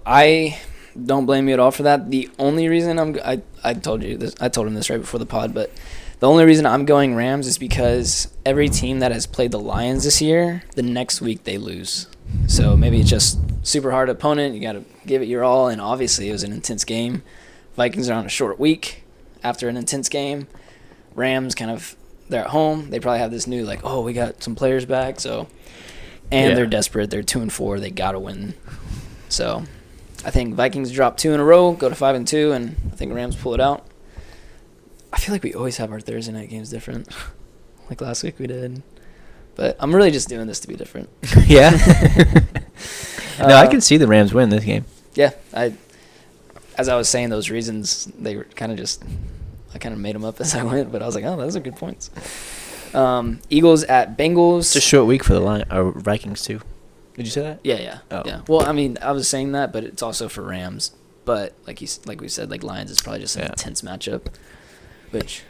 I don't blame you at all for that. The only reason I told you this, I told him this right before the pod, but the only reason I'm going Rams is because every team that has played the Lions this year, the next week they lose. So maybe it's just super hard opponent. You got to give it your all, and obviously it was an intense game. Vikings are on a short week after an intense game. Rams they're at home. They probably have this new we got some players back. So, and they're desperate. They're 2-4. They got to win. So, I think Vikings drop 2 in a row, go to 5-2, and I think Rams pull it out. I feel like we always have our Thursday night games different. Like last week we did. But I'm really just doing this to be different. Yeah. No, I can see the Rams win this game. Yeah. As I was saying those reasons, they were I kind of made them up as I went, but I was like, oh, those are good points. Eagles at Bengals. It's a short week for the Vikings too. Did you say that? Yeah. Oh. Yeah. Well, I mean, I was saying that, but it's also for Rams. But like we said, Lions is probably just an intense matchup, which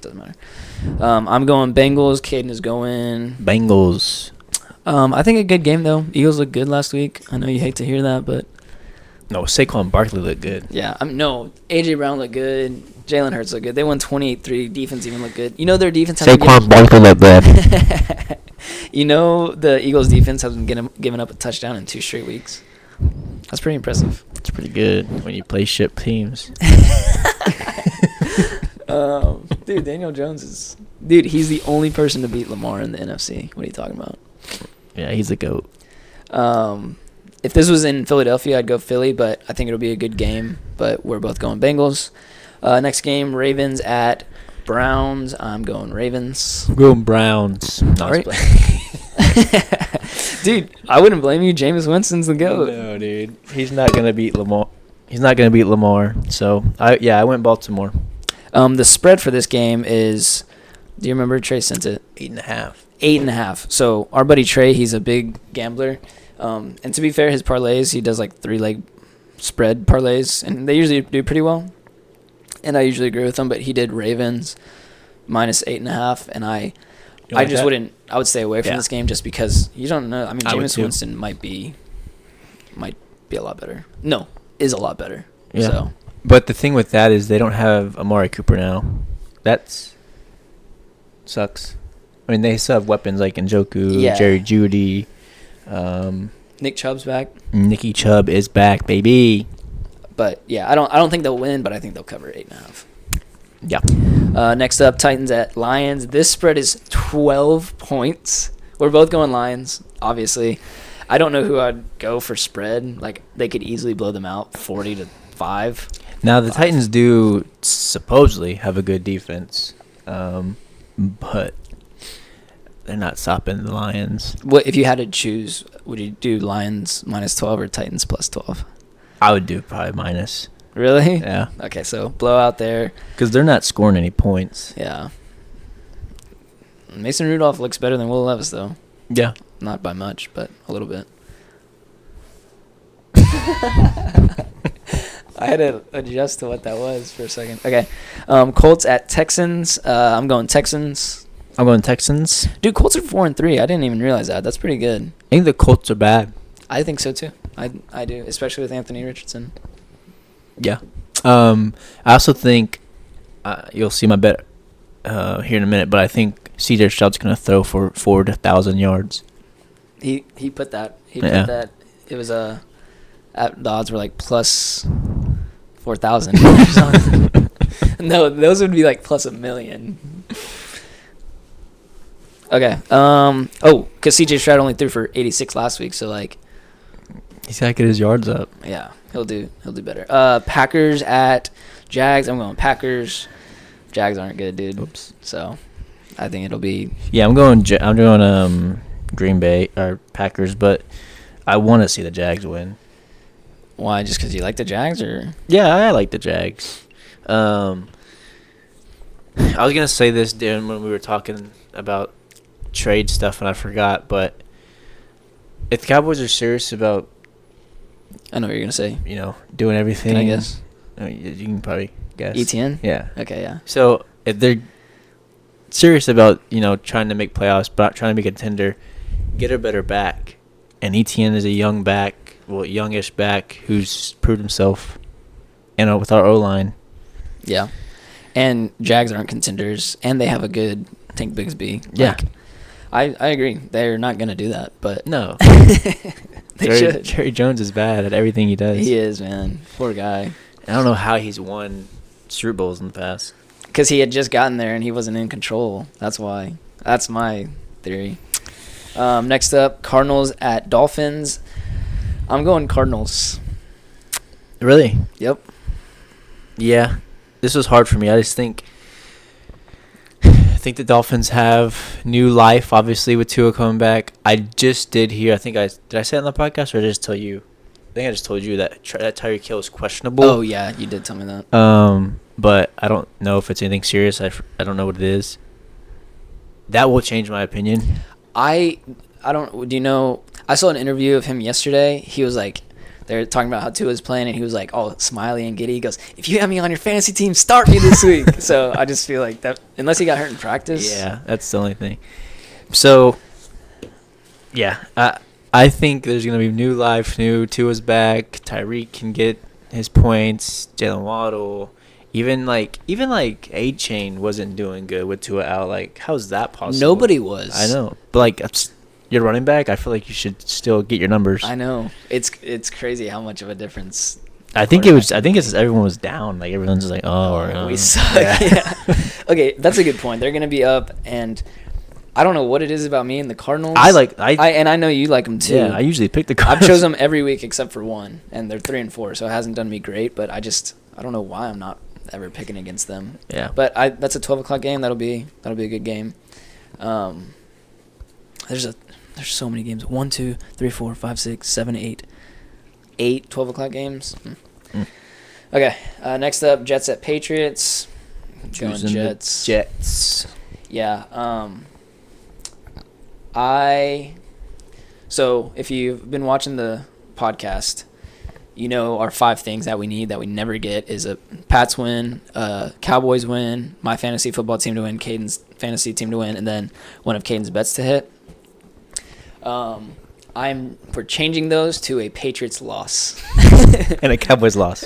doesn't matter. I'm going Bengals. Caden is going Bengals. I think a good game though. Eagles looked good last week. I know you hate to hear that, but no, Saquon Barkley looked good. Yeah, no, AJ Brown looked good. Jalen Hurts looked good. They won 28-3. Defense even looked good. You know their defense. Saquon Barkley looked good. You know the Eagles defense has been giving up a touchdown in 2 straight weeks. That's pretty impressive. It's pretty good when you play ship teams. Dude, Daniel Jones he's the only person to beat Lamar in the NFC. What are you talking about? Yeah, he's a GOAT. If this was in Philadelphia, I'd go Philly, but I think it'll be a good game. But we're both going Bengals. Next game, Ravens at Browns. I'm going Ravens. I'm going Browns. All right. Dude, I wouldn't blame you. Jameis Winston's the GOAT. No, dude. He's not going to beat Lamar. So, I went Baltimore. The spread for this game is, do you remember? Trey sent it. 8.5. 8.5. So our buddy Trey, he's a big gambler. And to be fair, his parlays, he does 3-leg spread parlays, and they usually do pretty well. And I usually agree with him, but he did Ravens minus 8.5, and I would stay away from this game just because you don't know. I mean, Jameis Winston might be a lot better. No, is a lot better. Yeah. So. But the thing with that is they don't have Amari Cooper now. sucks. I mean, they still have weapons like Njoku, Yeah. Jerry Jeudy. Nick Chubb's back. Nicky Chubb is back, baby. But, yeah, I don't think they'll win, but I think they'll cover 8.5. Yeah. Next up, Titans at Lions. This spread is 12 points. We're both going Lions, obviously. I don't know who I'd go for spread. Like, they could easily blow them out 40-5. Now, the Titans do supposedly have a good defense, but they're not stopping the Lions. What if you had to choose? Would you do Lions -12 or Titans +12? I would do probably minus. Really? Yeah. Okay, so blowout there. Because they're not scoring any points. Yeah. Mason Rudolph looks better than Will Levis, though. Yeah. Not by much, but a little bit. I had to adjust to what that was for a second. Okay. Colts at Texans. I'm going Texans. I'm going Texans. Dude, Colts are 4-3. I didn't even realize that. That's pretty good. I think the Colts are bad. I think so, too. I do, especially with Anthony Richardson. Yeah. I also think you'll see my bet here in a minute, but I think C.J. Stroud's going to throw for 4,000 yards. He put that. He put that. It was the odds were like plus 4,000 or something. No, those would be like plus 1,000,000. Okay. Because C.J. Stroud only threw for 86 last week, so like. He's got to get his yards up. Yeah, he'll do better. Packers at Jags. I'm going Packers. Jags aren't good, dude. Oops. So, I think it'll be. Yeah, I'm going Green Bay or Packers, but I want to see the Jags win. Why? Just because you like the Jags, or? Yeah, I like the Jags. I was gonna say this, Darren, when we were talking about trade stuff, and I forgot. But if the Cowboys are serious about, I know what you're gonna say. Doing everything. Can I guess? You can probably guess. ETN? Yeah. Okay, yeah. So if they're serious about trying to make playoffs, but not trying to be a contender, get a better back. And ETN is a youngish back who's proved himself. With our O-line. Yeah. And Jags aren't contenders, and they have a good Tank Bigsby. Yeah. I agree. They're not going to do that, but. No. They should. Jerry Jones is bad at everything he does. He is, man. Poor guy. I don't know how he's won Super Bowls in the past. Because he had just gotten there, and he wasn't in control. That's why. That's my theory. Next up, Cardinals at Dolphins. I'm going Cardinals. Really? Yep. Yeah. This was hard for me. I think the Dolphins have new life, obviously, with Tua coming back. I just did hear, did I say it on the podcast, or did I just tell you? I think I just told you that Tyreek Hill is questionable. Oh, yeah, you did tell me that. But I don't know if it's anything serious. I don't know what it is. That will change my opinion. I don't. Do you know? I saw an interview of him yesterday. He was like, they're talking about how Tua's playing, and he was like all smiley and giddy. He goes, "If you have me on your fantasy team, start me this week." So I just feel like that, unless he got hurt in practice. Yeah, that's the only thing. So, yeah, I think there's gonna be new life. Tua's back. Tyreek can get his points. Jalen Waddle. Even A-Chain wasn't doing good with Tua out. Like, how is that possible? Nobody was. I know, but you're running back. I feel like you should still get your numbers. I know. It's crazy how much of a difference. I think it's everyone was down. Like, everyone's just like, we suck. Yeah. Okay, that's a good point. They're gonna be up, and I don't know what it is about me and the Cardinals. I know you like them too. Yeah, I usually pick the Cardinals. I've chosen them every week except for one, and they're 3-4, so it hasn't done me great. But I don't know why I'm not ever picking against them. Yeah. But that's a 12:00 game. That'll be a good game. There's so many games. 1, 2, 3, 4, 5, 6, 7, 8. 8 12:00 games. Okay. Next up, Jets at Patriots. Going Jets. Jets. Yeah. So if you've been watching the podcast, our 5 things that we need that we never get is a Pats win, Cowboys win, my fantasy football team to win, Caden's fantasy team to win, and then one of Caden's bets to hit. I'm for changing those to a Patriots loss. And a Cowboys loss.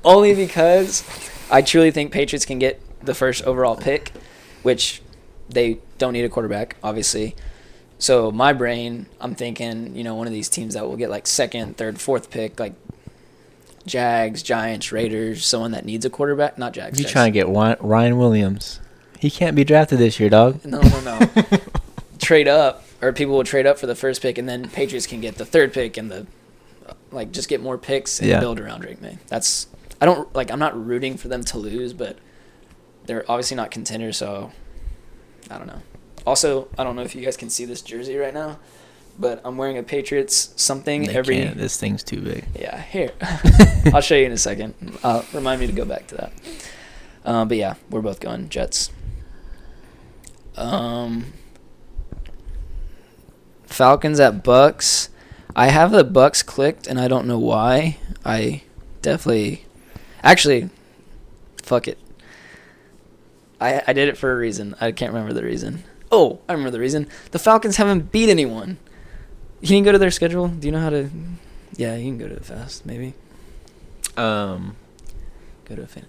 Only because I truly think Patriots can get the first overall pick, which they don't need a quarterback, obviously. So my brain, I'm thinking, one of these teams that will get like second, third, fourth pick, like Jags, Giants, Raiders, someone that needs a quarterback. Not Jags. You trying to get Ryan Williams? He can't be drafted this year, dog. No. Trade up, or people will trade up for the first pick, and then Patriots can get the third pick and just get more picks and build around Drake May. I'm not rooting for them to lose, but they're obviously not contenders, so I don't know. Also, I don't know if you guys can see this jersey right now, but I'm wearing a Patriots something can't. This thing's too big. Yeah, here. I'll show you in a second. Remind me to go back to that. But yeah, we're both going Jets. Falcons at Bucks. I have the Bucks clicked, and I don't know why. I definitely... Actually, fuck it. I did it for a reason. I can't remember the reason. Oh, I remember the reason. The Falcons haven't beat anyone. Can you go to their schedule? Do you know how to... Yeah, you can go to it fast, maybe. Go to a fan.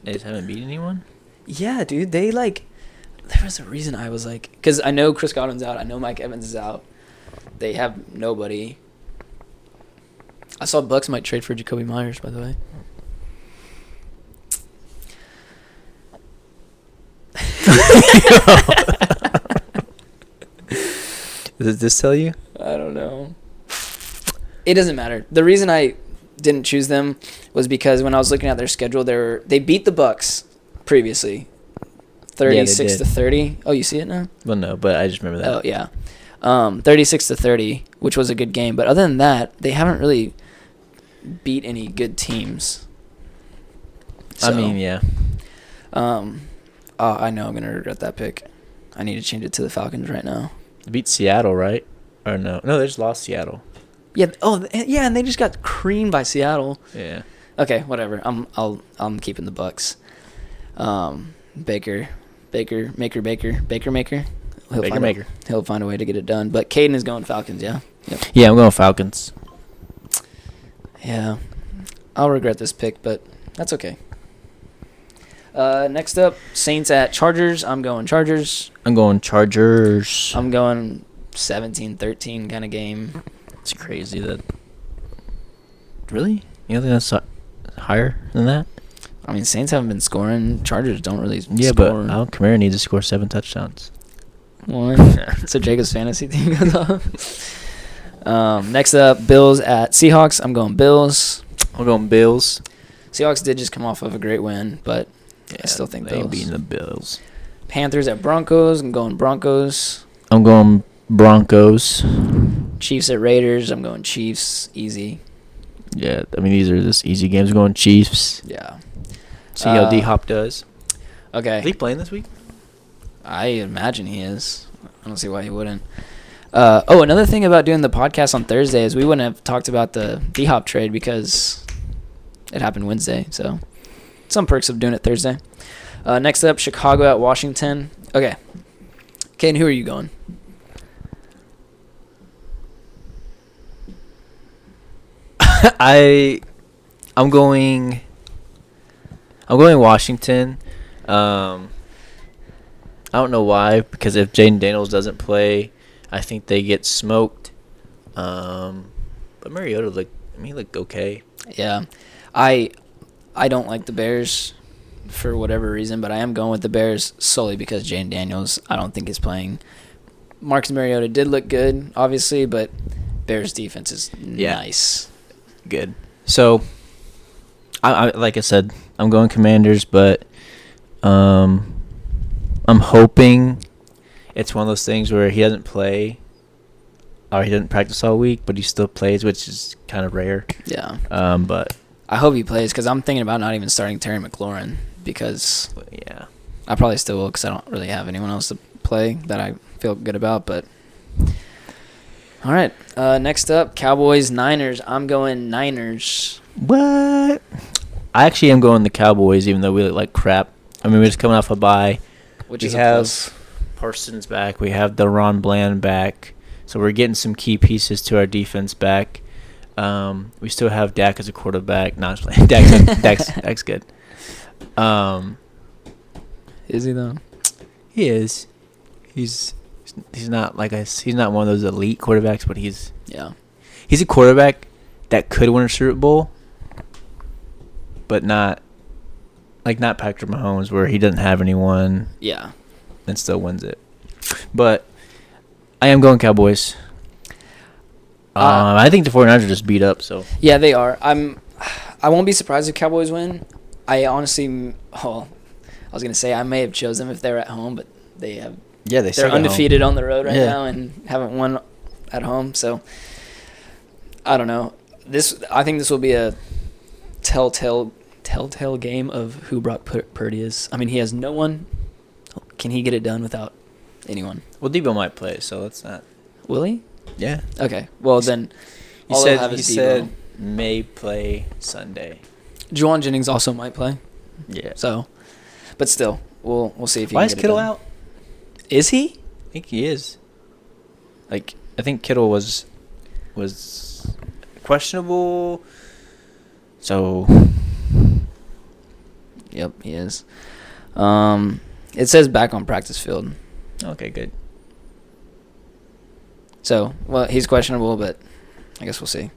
They just haven't beat anyone? Yeah, dude. They, there was a reason I was like... Because I know Chris Godwin's out. I know Mike Evans is out. They have nobody. I saw Bucks might trade for Jacoby Myers, by the way. Does this tell you? I don't know. It doesn't matter. The reason I didn't choose them was because when I was looking at their schedule, they beat the Bucks previously, 36-30. Oh, you see it now? Well, no, but I just remember that. Oh yeah, 36-30, which was a good game. But other than that, they haven't really beat any good teams. So, I mean, yeah. I know I'm gonna regret that pick. I need to change it to the Falcons right now. They beat Seattle, right? Or no? No, they just lost Seattle. Yeah. Oh, yeah, and they just got creamed by Seattle. Yeah. Okay, whatever. I'm keeping the Bucks. Baker. He'll find a way to get it done. But Caden is going Falcons. Yeah. Yep. Yeah, I'm going Falcons. Yeah, I'll regret this pick, but that's okay. Next up, Saints at Chargers. I'm going Chargers. I'm going Chargers. I'm going 17-13 kind of game. It's crazy that... Really? You don't think that's higher than that? I mean, Saints haven't been scoring. Chargers don't really score. Yeah, but Alvin Kamara needs to score 7 touchdowns. One. So Jacob's fantasy team goes off. Next up, Bills at Seahawks. I'm going Bills. I'm going Bills. Seahawks did just come off of a great win, but yeah, I still think they Bills. Ain't beating the Bills. Panthers at Broncos. I'm going Broncos. I'm going Broncos. Chiefs at Raiders. I'm going Chiefs. Easy. Yeah, I mean, these are just easy games. I'm going Chiefs. Yeah. See how D-Hop does. Okay. Is he playing this week? I imagine he is. I don't see why he wouldn't. Another thing about doing the podcast on Thursday is we wouldn't have talked about the D-Hop trade because it happened Wednesday. So some perks of doing it Thursday. Next up, Chicago at Washington. Okay. Caden, who are you going? I'm going Washington. I don't know why, because if Jaden Daniels doesn't play, I think they get smoked. But Mariota looked okay. Yeah. I don't like the Bears for whatever reason, but I am going with the Bears solely because Jaden Daniels I don't think is playing. Marcus Mariota did look good, obviously, but Bears defense is nice. Good. So, I like I said, I'm going Commanders, but I'm hoping it's one of those things where he doesn't play or he doesn't practice all week, but he still plays, which is kind of rare. Yeah. But I hope he plays because I'm thinking about not even starting Terry McLaurin because I probably still will because I don't really have anyone else to play that I feel good about, but... All right, next up, Cowboys-Niners. I'm going Niners. What? I actually am going the Cowboys, even though we look like crap. I mean, we're just coming off a bye. Which is a plus. Parsons back. We have Deron Bland back. So we're getting some key pieces to our defense back. We still have Dak as a quarterback. Not Dak's good. Is he though? He is. He's not he's not one of those elite quarterbacks, but he's a quarterback that could win a Super Bowl, but not Patrick Mahomes, where he doesn't have anyone. Yeah. And still wins it. But I am going Cowboys. I think the 49ers are just beat up. So yeah, they are. I won't be surprised if Cowboys win. I honestly, I was gonna say I may have chose them if they're at home, but they're undefeated on the road right now and haven't won at home. So I don't know. I think this will be a telltale game of who Brock Purdy is. I mean, he has no one. Can he get it done without anyone? Well, Debo might play, so let's not. Will he? Yeah. Okay. Well, then he said may play Sunday. Juwan Jennings also might play. Yeah. So, but still, we'll see if he Why can is get Kittle it done. out? Is he? I think he is. I think Kittle was questionable. So. Yep, he is. It says back on practice field. Okay, good. So, well, he's questionable, but I guess we'll see.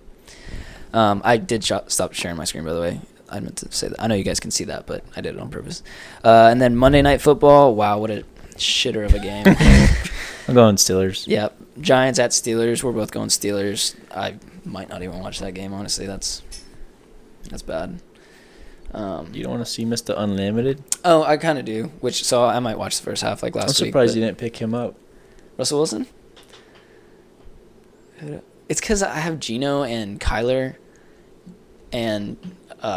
I did stop sharing my screen, by the way. I meant to say that. I know you guys can see that, but I did it on purpose. And then Monday Night Football. Wow, what a shitter of a game. I'm going Steelers. Yep. Giants at Steelers. We're both going Steelers. I might not even watch that game, honestly. That's bad. You don't want to see Mr. Unlimited? Oh, I kind of do. So I might watch the first half like last week. I'm surprised you didn't pick him up. Russell Wilson? It's because I have Geno and Kyler, and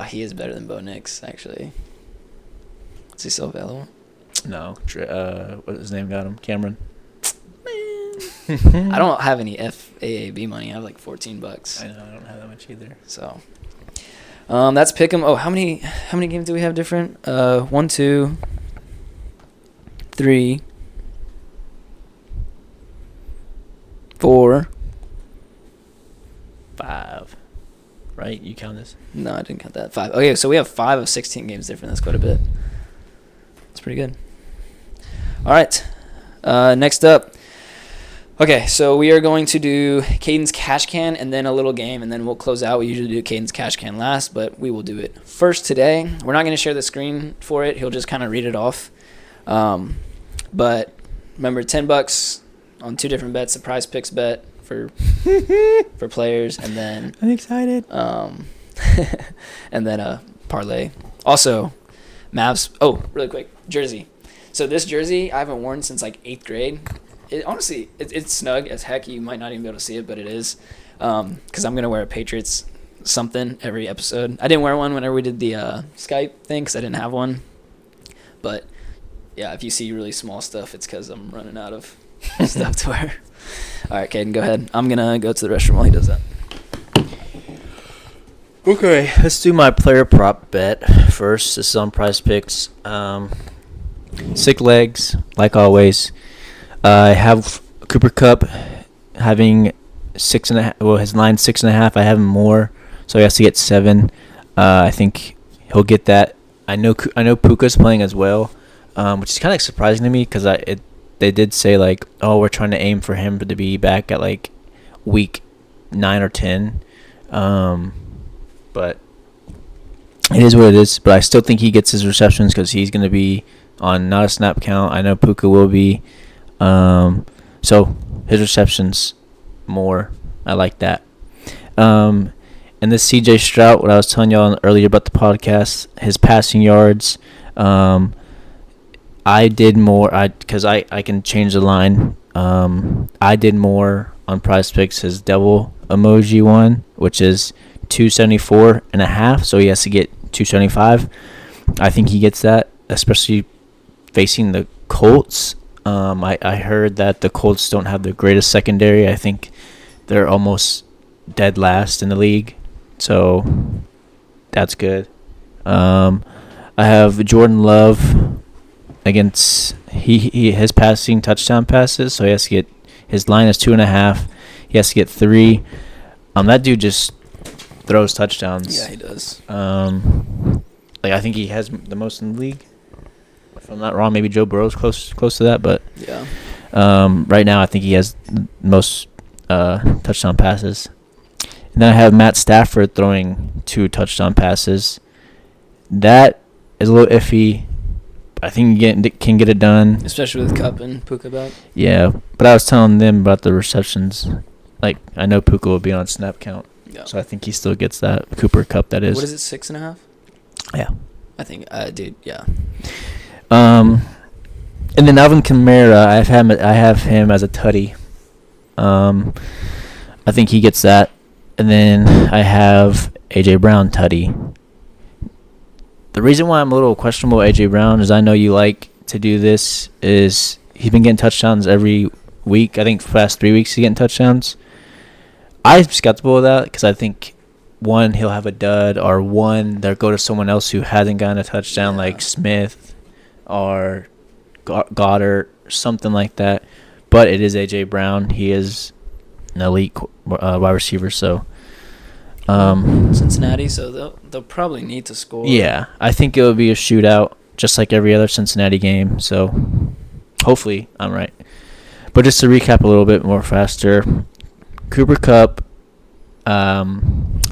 he is better than Bo Nix, actually. Is he still available? No. What's his name got him? Cameron. I don't have any FAAB money. I have like $14. I know. I don't have that much either. So, that's Pick'em. Oh, how many games do we have different? 1, 2, 3, 4, 5. Right? You count this? No, I didn't count that. 5. Okay, so we have 5 of 16 games different. That's quite a bit. That's pretty good. All right. Next up. Okay, so we are going to do Caden's Cash Can and then a little game, and then we'll close out. We usually do Caden's Cash Can last, but we will do it first today. We're not going to share the screen for it. He'll just kind of read it off. But remember, $10 on 2 different bets, a Prize Picks bet for players, and then I'm excited. and then a parlay. Also, Mavs. Oh, really quick, jersey. So this jersey I haven't worn since like 8th grade. Honestly, it's snug as heck. You might not even be able to see it, but it is. Because I'm going to wear a Patriots something every episode. I didn't wear one whenever we did the Skype thing because I didn't have one. But, yeah, if you see really small stuff, it's because I'm running out of stuff to wear. All right, Caden, go ahead. I'm going to go to the restroom while he does that. Okay, let's do my player prop bet first. This is on Prize Picks. Sick legs, like always. I have Cooper Kupp having 6.5. Well, his line 6.5. I have him more, so he has to get 7. I think he'll get that. I know Puka's playing as well, which is kind of surprising to me because they did say like, oh, we're trying to aim for him to be back at like week 9 or 10. But it is what it is. But I still think he gets his receptions because he's going to be on not a snap count. I know Puka will be. So his receptions more. I like that. And this CJ Stroud, what I was telling y'all earlier about the podcast, his passing yards. I did more. Because I can change the line. I did more on Prize Picks, his devil emoji one, which is 274.5. So he has to get 275. I think he gets that, especially facing the Colts. I heard that the Colts don't have the greatest secondary. I think they're almost dead last in the league. So that's good. I have Jordan Love against he his passing touchdown passes, so he has to get his line is 2.5. He has to get 3. That dude just throws touchdowns. Yeah, he does. I think he has the most in the league. If I'm not wrong, maybe Joe Burrow's close to that, but Yeah. right now I think he has the most touchdown passes. And then I have Matt Stafford throwing 2 touchdown passes. That is a little iffy. I think he can get it done. Especially with Cup and Puka back. Yeah, but I was telling them about the receptions. Like, I know Puka will be on snap count. Yeah. So I think he still gets that. Cooper Cup, that is. What is it, 6.5? Yeah. I think, dude, yeah. And then Alvin Kamara, I have him as a tutty. I think he gets that. And then I have A.J. Brown tutty. The reason why I'm a little questionable with A.J. Brown is I know you like to do this is he's been getting touchdowns every week. I think for the past 3 weeks he's getting touchdowns. I'm skeptical of that because I think, one, he'll have a dud, or one, they'll go to someone else who hasn't gotten a touchdown, like Smith or Goddard, something like that. But it is A.J. Brown. He is an elite wide receiver, so... Cincinnati, so they'll probably need to score. Yeah, I think it'll be a shootout, just like every other Cincinnati game. So hopefully I'm right. But just to recap a little bit more faster, Cooper Kupp,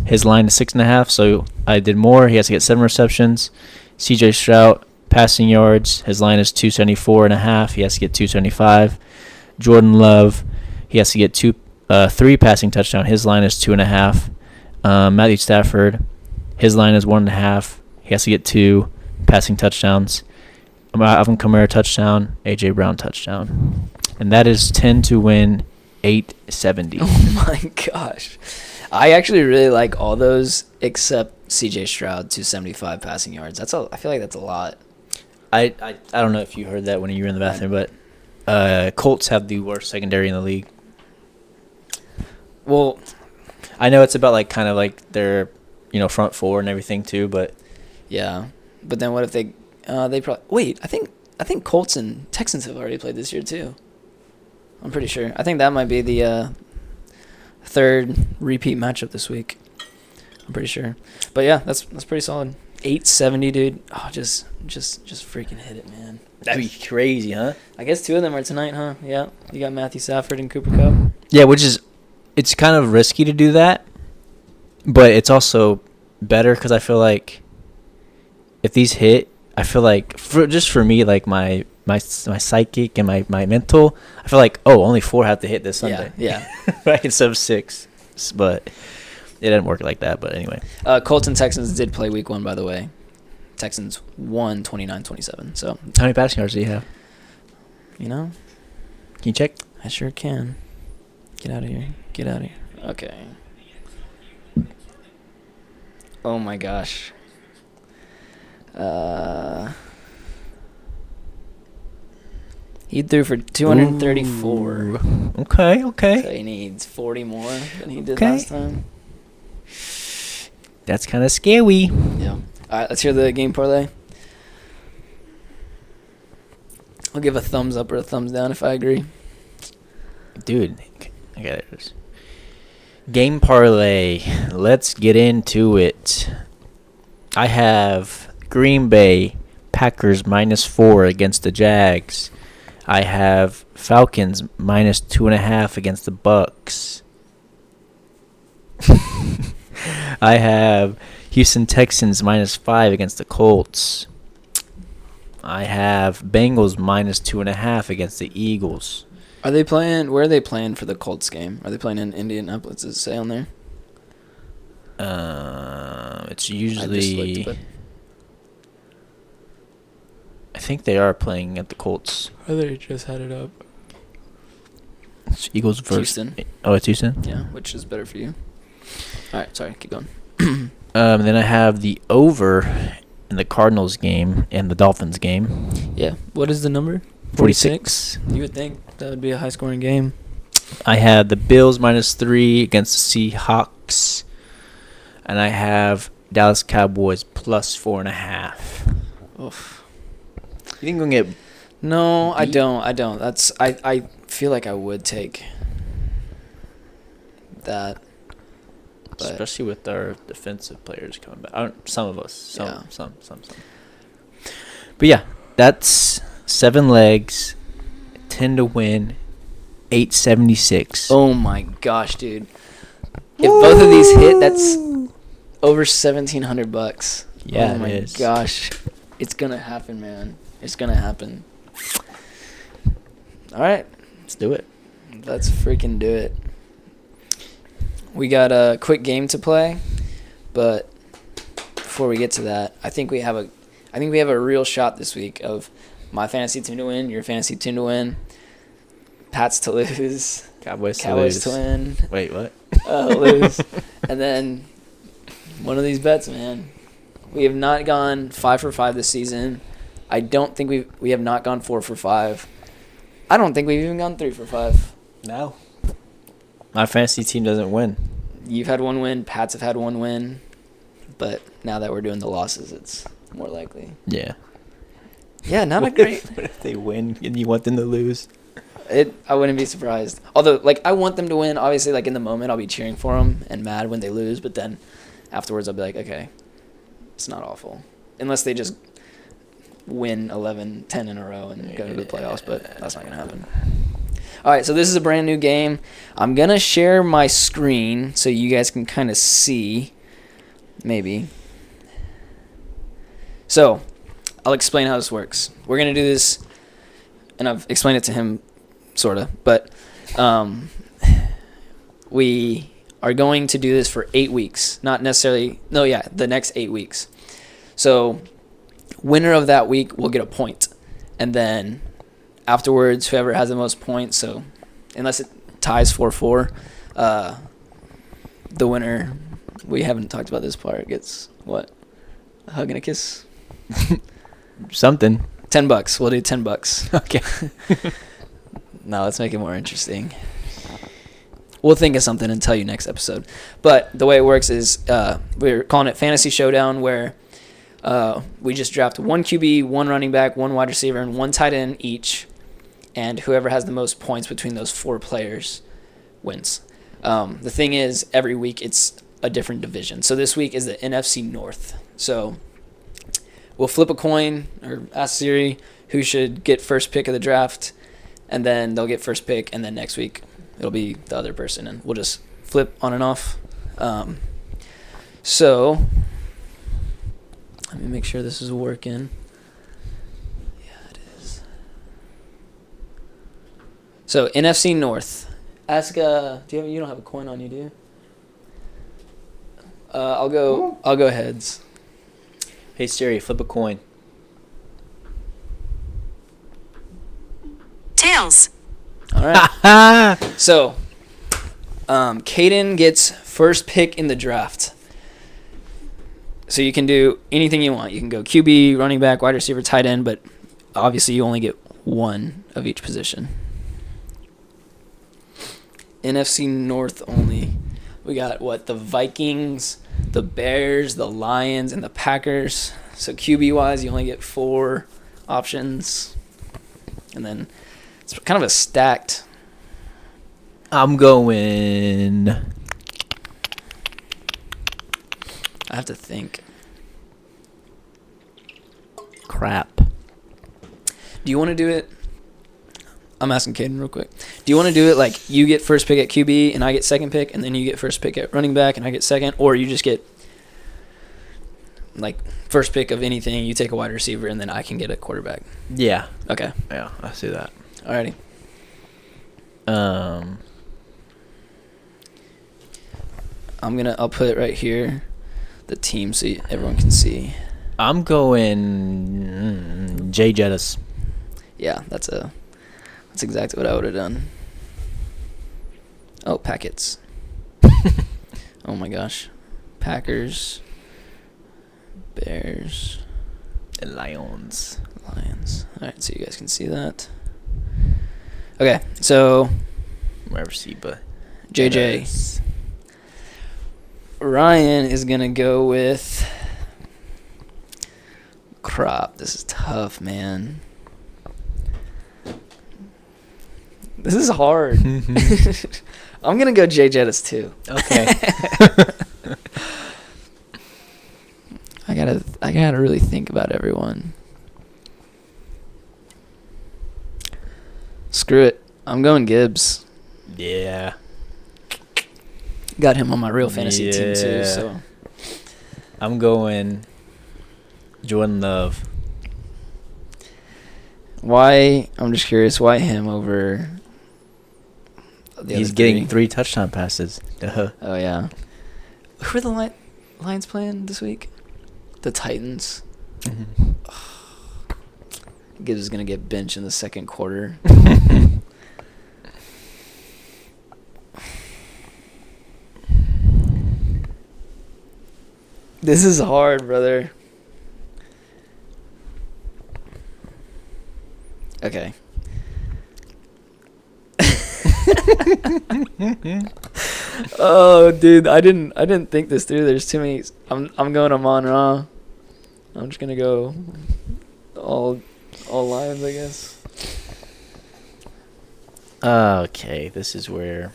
his line is 6.5. So I did more. He has to get 7 receptions. C.J. Stroud, passing yards, his line is 274.5. He has to get 275. Jordan Love, he has to get 3 passing touchdown. His line is 2.5. Matthew Stafford, his line is 1.5. He has to get 2 passing touchdowns. Alvin Kamara touchdown, A.J. Brown touchdown. And that is 10 to win, 870. Oh, my gosh. I actually really like all those except C.J. Stroud, 275 passing yards. I feel like that's a lot. I don't know if you heard that when you were in the bathroom, but Colts have the worst secondary in the league. Well, I know it's about kind of their, front 4 and everything too, but yeah. But then what if they probably wait? I think Colts and Texans have already played this year too. I'm pretty sure. I think that might be the 3rd repeat matchup this week. I'm pretty sure. But yeah, that's pretty solid. 870, dude. Oh, just freaking hit it, man. That'd be crazy, huh? I guess 2 of them are tonight, huh? Yeah. You got Matthew Stafford and Cooper Kupp. Yeah, it's kind of risky to do that, but it's also better because I feel like if these hit, I feel like for me, my psychic and my mental, I feel like, only 4 have to hit this Sunday. Yeah. Right, instead of 6, but it didn't work like that. But anyway, Colts and Texans did play week 1, by the way. Texans won 29-27. So how many passing yards do you have? Can you check? I sure can. Get out of here. Okay. Oh my gosh. He threw for 234. Ooh. Okay. So he needs 40 more than he did last time. That's kind of scary. Yeah. All right, let's hear the game parlay. I'll give a thumbs up or a thumbs down if I agree. Dude, okay, there it is. Game parlay. Let's get into it. I have Green Bay Packers -4 against the Jags. I have Falcons -2.5 against the Bucks. I have Houston Texans -5 against the Colts. I have Bengals -2.5 against the Eagles. Are they playing? Where are they playing for the Colts game? Are they playing in Indianapolis? Does it say on there? It's usually. I just looked, but I think they are playing at the Colts. I thought you just had it up. It's Eagles versus Houston. Oh, it's Houston. Yeah, which is better for you. All right, sorry, keep going. Then I have the over in the Cardinals game and the Dolphins game. Yeah. What is the number? 46. You would think that would be a high-scoring game. I have the Bills -3 against the Seahawks. And I have Dallas Cowboys +4.5. Oof. You think we're going to get... No, I don't. I feel like I would take that. But especially with our defensive players coming back. Some of us. Some. But yeah, That's 7 legs, 10 to win, 876. Oh my gosh, dude! If both of these hit, that's over $1,700. Yeah, oh my it is. gosh, it's gonna happen, man. It's gonna happen. All right, Let's do it. let's freaking do it. We got a quick game to play, but before we get to that, I think we have a real shot this week of my fantasy team to win, your fantasy team to win, Pats to lose, Cowboys to win, Wait, what? lose, and then one of these bets, man. We have not gone 5 for 5 this season. I don't think we have not gone 4 for 5. I don't think we've even gone 3 for 5. No. My fantasy team doesn't win. You've had one win. Pats have had one win. But now that we're doing the losses, it's more likely. Yeah. Yeah, not a great. What if they win and you want them to lose? I wouldn't be surprised. Although, I want them to win. Obviously, in the moment, I'll be cheering for them and mad when they lose. But then afterwards, I'll be like, okay, it's not awful. Unless they just win 11, 10 in a row and go to the playoffs. But that's not going to happen. All right, so this is a brand new game. I'm going to share my screen so you guys can kind of see, maybe. So I'll explain how this works. We're going to do this, and I've explained it to him, sort of, but we are going to do this for 8 weeks. Not necessarily, the next 8 weeks. So winner of that week will get a point, and then afterwards, whoever has the most points, so unless it ties 4-4, the winner, we haven't talked about this part, gets what? A hug and a kiss? Something. $10. We'll do $10. Okay. No, let's make it more interesting. We'll think of something and tell you next episode. But the way it works is we're calling it Fantasy Showdown, where we just draft one QB, one running back, one wide receiver, and one tight end each. And whoever has the most points between those 4 players wins. The thing is, every week it's a different division. So this week is the NFC North. So we'll flip a coin or ask Siri who should get first pick of the draft, and then they'll get first pick, and then next week it'll be the other person, and we'll just flip on and off. So let me make sure this is working. So NFC North. Ask. You don't have a coin on you, do you? I'll go heads. Hey Siri, flip a coin. Tails. All right. So, Caden gets first pick in the draft. So you can do anything you want. You can go QB, running back, wide receiver, tight end, but obviously you only get one of each position. NFC North only. We got the Vikings, the Bears, the Lions, and the Packers. So QB-wise, you only get 4 options. And then it's kind of a stacked. I'm going. I have to think. Crap. Do you want to do it? I'm asking Caden real quick. Do you want to do it like you get first pick at QB and I get second pick, and then you get first pick at running back and I get second, or you just get first pick of anything, you take a wide receiver, and then I can get a quarterback? Yeah. Okay. Yeah, I see that. Alrighty. I'll put it right here, the team, so everyone can see. I'm going Jay Jettis. Yeah, that's exactly what I would have done. Oh, Packets. Oh my gosh. Packers, Bears, And Lions. Alright, so you guys can see that. Okay, so My receiver. JJ. Jettis. Ryan is going to go with crop. This is tough, man. This is hard. I'm going to go Jay Jettis too. Okay. I gotta really think about everyone. Screw it. I'm going Gibbs. Yeah. Got him on my real fantasy team too. Yeah. So I'm going Jordan Love. why? I'm just curious. Why him over? He's getting 3 touchdown passes. Duh. Oh yeah. Who are the Lions playing this week? The Titans. Mm-hmm. Gibbs is gonna get benched in the second quarter. This is hard, brother. Okay. Oh, dude, I didn't think this through. There's too many. I'm going Amon-Ra. I'm just gonna go all Lions, I guess. Okay, this is where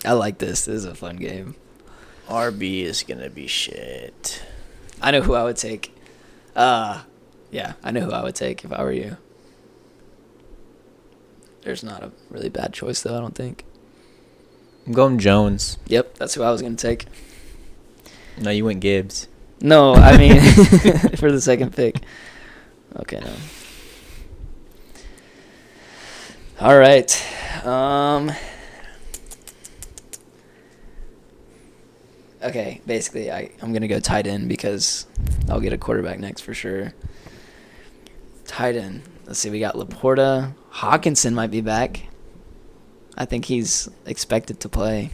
I like this. This is a fun game. RB is gonna be shit. I know who I would take. Yeah, I know who I would take if I were you. There's not a really bad choice, though, I don't think. I'm going Jones. Yep, that's who I was going to take. No, you went Gibbs. No, I mean, for the second pick. Okay, no. All right. Okay, basically, I'm going to go tight end because I'll get a quarterback next for sure. Tight end. Let's see, we got Laporta. Hawkinson might be back. I think he's expected to play.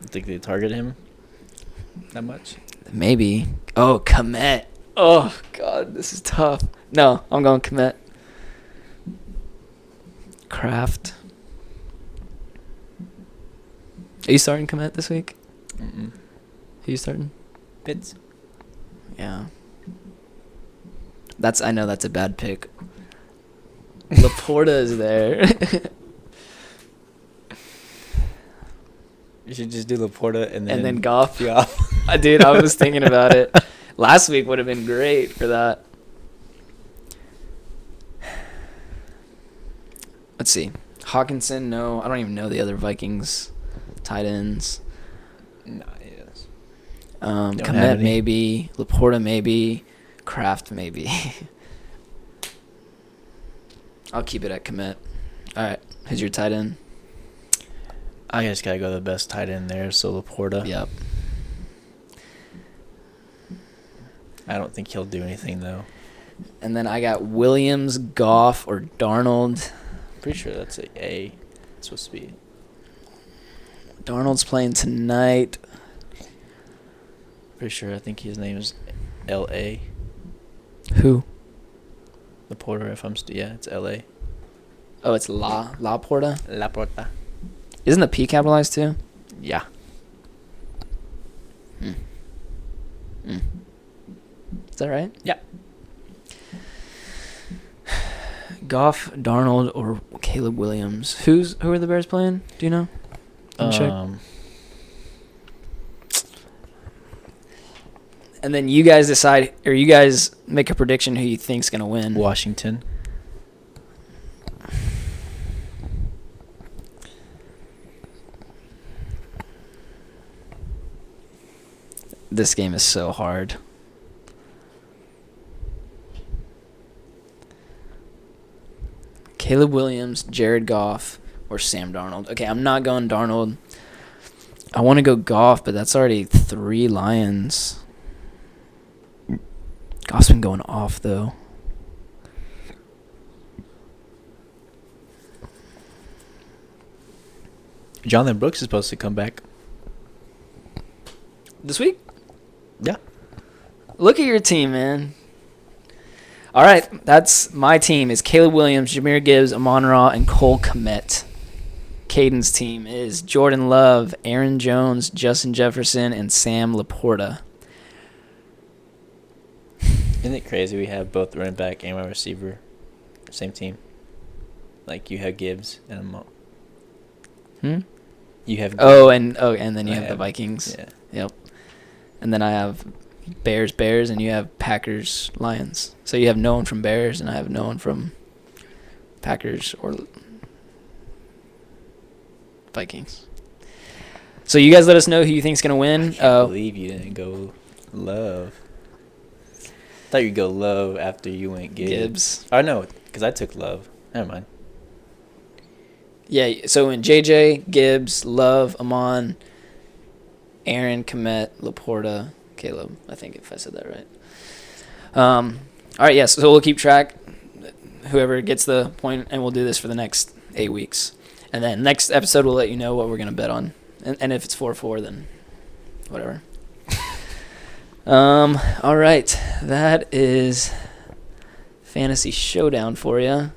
You think they target him that much? Maybe. Oh, Komet. Oh, God, this is tough. No, I'm going Komet. Kraft. Are you starting Komet this week? Mm-mm. Who you starting? Pitts. Yeah. I know that's a bad pick. Laporta is there. You should just do Laporta and then Goff. Yeah. Dude, I was thinking about it. Last week would have been great for that. Let's see. Hawkinson, no. I don't even know the other Vikings tight ends. No, yes. Komet maybe. Laporta maybe. Kraft maybe. I'll keep it at Komet. All right. Who's your tight end? I just gotta go the best tight end there, so Laporta. Yep. I don't think he'll do anything though. And then I got Williams, Goff, or Darnold. Pretty sure that's A. It's supposed to be. Darnold's playing tonight. Pretty sure. I think his name is L.A. Who? Laporta. Yeah, it's L.A. Oh, it's Laporta. Laporta. Isn't the P capitalized too? Yeah. Is that right? Yeah. Goff, Darnold, or Caleb Williams? Who are the Bears playing? Do you know? Check. And then you guys decide, or you guys make a prediction who you think's gonna win. Washington. This game is so hard. Caleb Williams, Jared Goff, or Sam Darnold. Okay, I'm not going Darnold. I want to go Goff, but that's already 3 Lions. Goff's been going off, though. Jonathan Brooks is supposed to come back. This week? Yeah. Look at your team, man. All right, that's my team. Is Caleb Williams, Jahmyr Gibbs, Amon-Ra, and Cole Kmet. Caden's team is Jordan Love, Aaron Jones, Justin Jefferson, and Sam Laporta. Isn't it crazy we have both running back and wide receiver, same team? Like you have Gibbs and You have Gibbs. And then you have the Vikings. Yeah. Yep. And then I have Bears, and you have Packers, Lions. So you have no one from Bears, and I have no one from Packers or Vikings. So you guys let us know who you think's gonna win. I can't believe you didn't go Love. I thought you'd go Love after you went Gibbs. Oh, no, because I took Love. Never mind. Yeah, so in JJ, Gibbs, Love, Amon, Aaron, Komet, Laporta, Caleb. I think if I said that right. All right, yes. So we'll keep track. Whoever gets the point, and we'll do this for the next 8 weeks. And then next episode, we'll let you know what we're going to bet on. And if it's 4-4, then whatever. All right. That is Fantasy Showdown for you.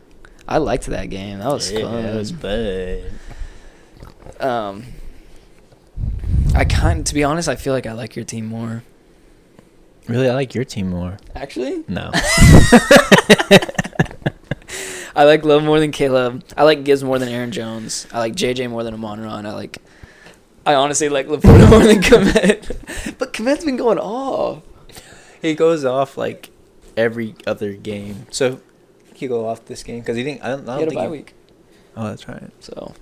I liked that game. That was fun. That was fun. To be honest, I feel like I like your team more. Really, I like your team more. Actually? No. I like Love more than Caleb. I like Gibbs more than Aaron Jones. I like JJ more than Amon-Ra. I honestly like Laporta more than Komet. But Komet's been going off. He goes off like every other game. So he go off this game because he didn't. I don't He had a think bye week. Oh, that's right. So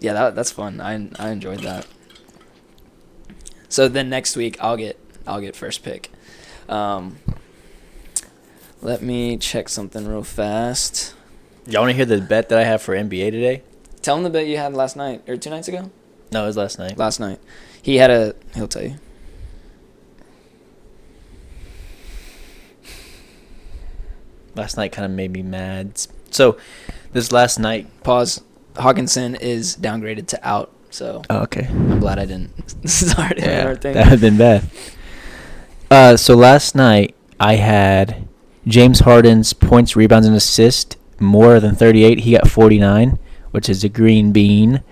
yeah, that's fun. I enjoyed that. So then next week I'll get first pick. Let me check something real fast. Y'all want to hear the bet that I have for NBA today? Tell him the bet you had last night or 2 nights ago. No, it was last night. Last night, he'll tell you. Last night kind of made me mad. So this last night. Pause. Hawkinson is downgraded to out. So okay. I'm glad I didn't start him or anything. That would have been bad. So last night I had James Harden's points, rebounds, and assists more than 38. He got 49, which is a green bean.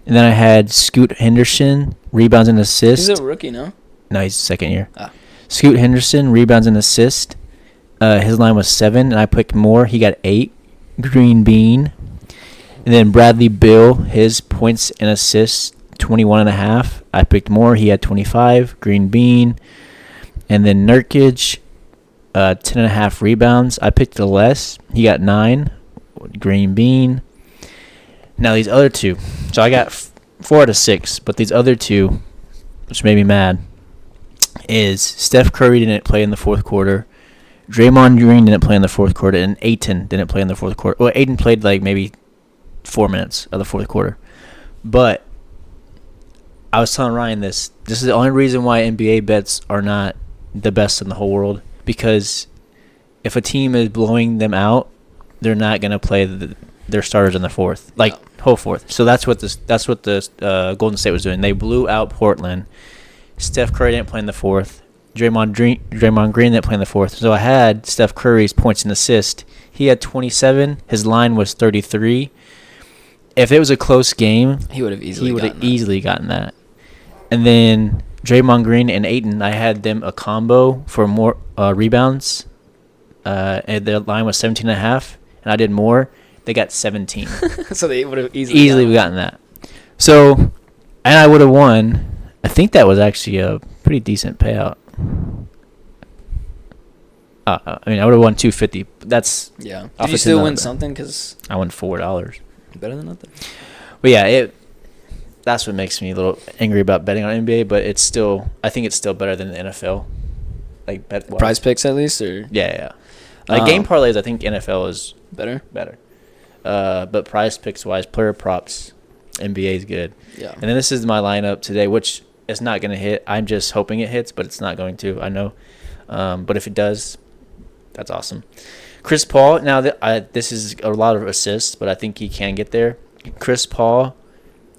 And then I had Scoot Henderson, rebounds and assists. He's a rookie, no? No, he's second year. Ah. Scoot Henderson, rebounds and assists. His line was 7, and I picked more. He got 8, green bean. And then Bradley Beal, his points and assists, 21.5. I picked more. He had 25, green bean. And then Nurkic, 10.5 rebounds. I picked the less. He got 9, green bean. Now these other two. So I got 4 out of 6, but these other two, which made me mad, is Steph Curry didn't play in the fourth quarter. Draymond Green didn't play in the fourth quarter, and Ayton didn't play in the fourth quarter. Well, Ayton played like maybe 4 minutes of the fourth quarter. But I was telling Ryan this is the only reason why NBA bets are not the best in the whole world, because if a team is blowing them out, they're not going to play their starters in the fourth, whole fourth. So that's what the Golden State was doing. They blew out Portland. Steph Curry didn't play in the fourth. Draymond Green didn't play in the fourth. So I had Steph Curry's points and assists. He had 27. His line was 33. If it was a close game, he would have easily gotten that. And then Draymond Green and Ayton, I had them a combo for more rebounds. And their line was 17.5, and I did more. They got 17. So they would have easily gotten that. So, and I would have won. I think that was actually a pretty decent payout. I would have won $250. That's yeah. Did you still win something? Because I won $4. Better than nothing. But yeah, that's what makes me a little angry about betting on NBA. But I think it's still better than the NFL. Like Prize Picks at least, or yeah. Like game parlays, I think NFL is better. But Prize Picks wise, player props, NBA is good. Yeah. And then this is my lineup today, which is not going to hit. I'm just hoping it hits, but it's not going to. I know. But if it does, that's awesome. Chris Paul. Now this is a lot of assists, but I think he can get there. Chris Paul,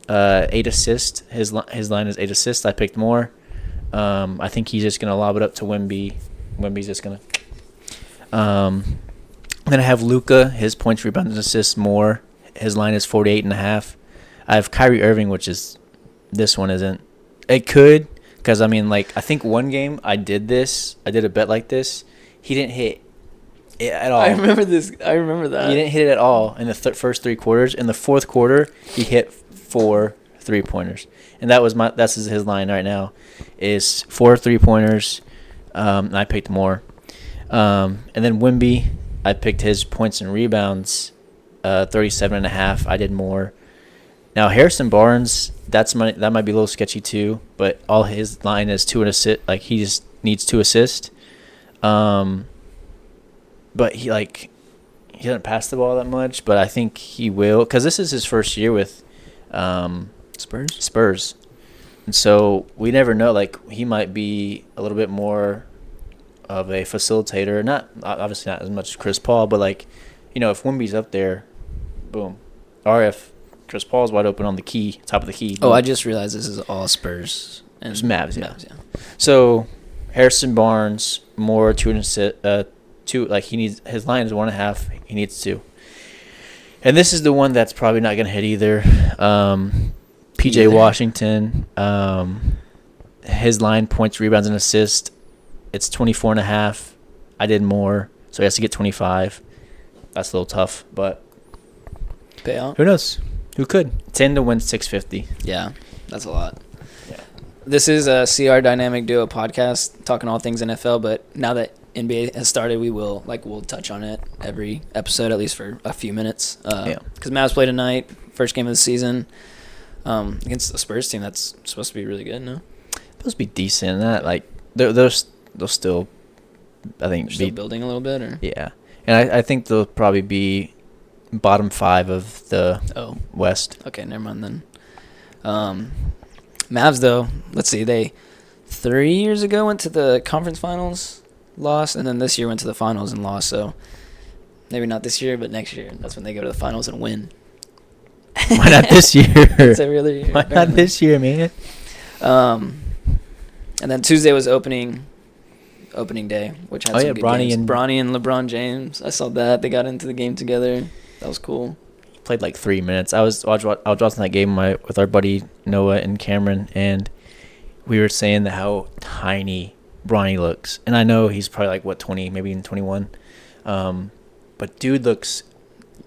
8 assists. His line is 8 assists. I picked more. I think he's just gonna lob it up to Wemby. Wemby's just gonna. Then I have Luka. His points, rebounds, and assists more. His line is 48.5. I have Kyrie Irving, which is this one isn't. It could, because I think one game I did a bet like this. He didn't hit it at all. I remember this. I remember that. He didn't hit it at all in the first 3 quarters. In the fourth quarter, he hit 4 3-pointers, and that's his line right now, is 4 3-pointers. And I picked more. And then Wemby, I picked his points and rebounds, 37.5. I did more. Now Harrison Barnes, that might be a little sketchy too, but all his line is 2 assist. Like he just needs 2 assists. But he doesn't pass the ball that much, but I think he will, because this is his first year with Spurs. And so we never know. Like, he might be a little bit more of a facilitator. Obviously not as much as Chris Paul, but, like, if Wemby's up there, boom. Or if Chris Paul's wide open on the top of the key. Oh, I just realized this is all Spurs. And it's Mavs, yeah. So, Harrison Barnes, more 2 he needs, his line is 1.5. He needs 2. And this is the one that's probably not going to hit either. PJ Washington, his line, points, rebounds, and assists, it's 24.5. I did more, so he has to get 25. That's a little tough, but pay out. Who knows? Who could? 10 to win 650. Yeah, that's a lot. Yeah. This is a CR Dynamic Duo podcast, talking all things NFL, but now that NBA has started, we'll touch on it every episode, at least for a few minutes. Because Mavs play tonight, first game of the season, against the Spurs team that's supposed to be really good. No, supposed to be decent. They'll still, I think, still building a little bit, or yeah. And I think they'll probably be bottom 5 of the West. Okay, never mind then. Mavs though, let's see, they 3 years ago went to the conference finals. Lost, and then this year went to the finals and lost, so maybe not this year, but next year. That's when they go to the finals and win. Why not this year? It's every other year. Why not this year, man? And then Tuesday was opening day, which had some good games. Bronny and LeBron James. I saw that. They got into the game together. That was cool. Played like 3 minutes. I was watching that game with our buddy Noah and Cameron, and we were saying how tiny Bronny looks, and I know he's probably like 20, maybe even 21, but dude looks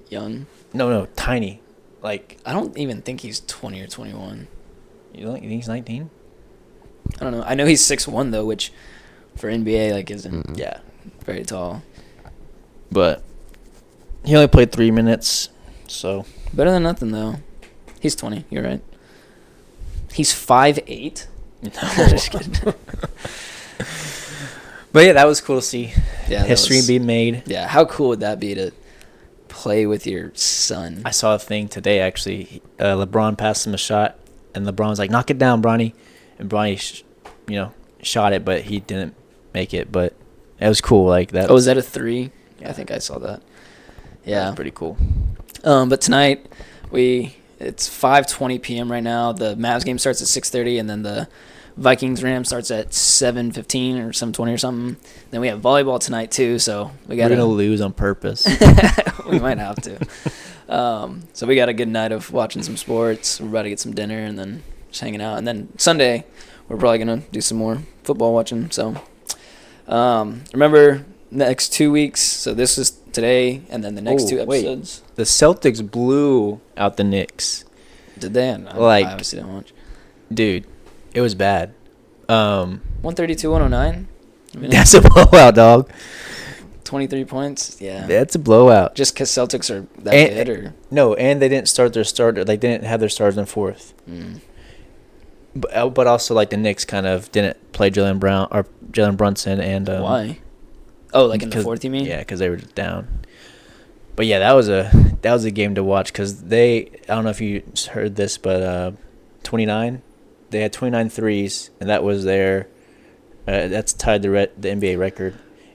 young. No, tiny. Like, I don't even think he's 20 or 21. You think he's 19? I don't know. I know he's 6'1" though, which for NBA isn't very tall. But he only played 3 minutes, so better than nothing though. He's 20. You're right. He's 5'8". No, just kidding. But yeah, that was cool to see. Yeah, history being made. Yeah, how cool would that be to play with your son? I saw a thing today actually. LeBron passed him a shot, and LeBron was like, "Knock it down, Bronny," and Bronny, shot it, but he didn't make it. But it was cool, like that. Oh, was that a 3? Yeah, I think I saw that. Yeah, that was pretty cool. But tonight it's 5:20 p.m. right now. The Mavs game starts at 6:30, and then the Vikings-Rams starts at 7:15 or 7:20 or something. Then we have volleyball tonight too, so we're gonna lose on purpose. We might have to. So we got a good night of watching some sports. We're about to get some dinner and then just hanging out. And then Sunday, we're probably gonna do some more football watching. So remember, next 2 weeks. So this is today, and then the next 2 episodes. Wait. The Celtics blew out the Knicks. Did they? I obviously didn't watch. Dude. It was bad. 132-109. That's a blowout, dog. 23 points. Yeah. That's a blowout. Just because Celtics are that good, or no? And they didn't start their starter. They didn't have their starters in fourth. But also the Knicks kind of didn't play Jalen Brunson and why? Oh, in the fourth, you mean? Yeah, because they were down. But yeah, that was a game to watch because I don't know if you heard this, but 29. They had 29 threes, and that was that's tied the NBA record.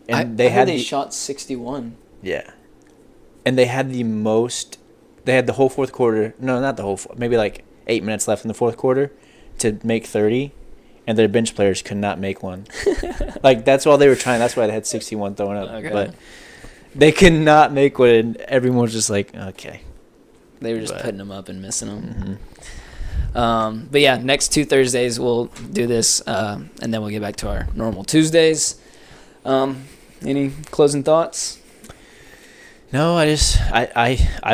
And they shot 61. Yeah. And they had the most. They had the whole fourth quarter. No, not the whole. Maybe 8 minutes left in the fourth quarter to make 30, and their bench players could not make one. That's all they were trying. That's why they had 61 thrown up. Okay. But they could not make one, and everyone was just like, okay. They were just putting them up and missing them. Mm-hmm. But yeah, next 2 Thursdays we'll do this, and then we'll get back to our normal Tuesdays. Any closing thoughts? No, I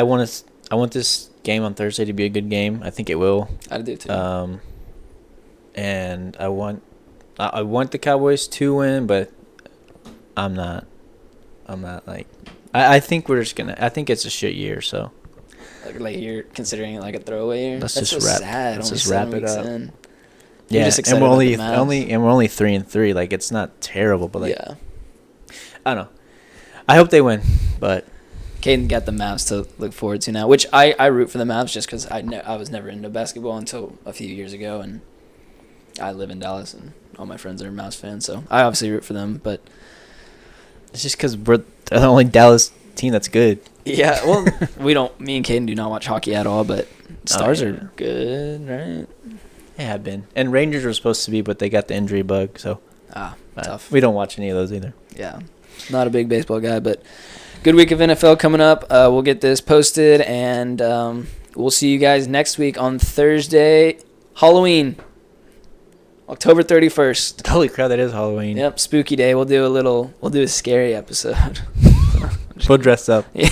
want this game on Thursday to be a good game. I think it will. I do too. And I want the Cowboys to win, but I'm not like. I think we're just gonna. I think it's a shit year. So. Like you're considering it like a throwaway year. That's so just sad. Let's Only just wrap 7 it weeks up. in. Yeah, Just and we're only about the 3-3. Like it's not terrible, but like yeah. I don't know. I hope they win, but Caden got the Mavs to look forward to now, which I root for the Mavs just because I was never into basketball until a few years ago, and I live in Dallas, and all my friends are Mavs fans, so I obviously root for them. But it's just because we're the only Dallas team that's good. yeah, well, we don't. Me and Caden do not watch hockey at all, but Stars yeah. are good, right? They have been, and Rangers were supposed to be, but they got the injury bug, so Tough. We don't watch any of those either. Yeah, not a big baseball guy, but good week of NFL coming up. We'll get this posted, and we'll see you guys next week on Thursday, Halloween, October 31st. Holy crap, that is Halloween. Yep, spooky day. We'll do a scary episode. We'll dress up. Yeah,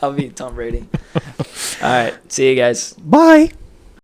I'll be Tom Brady. All right, see you guys. Bye.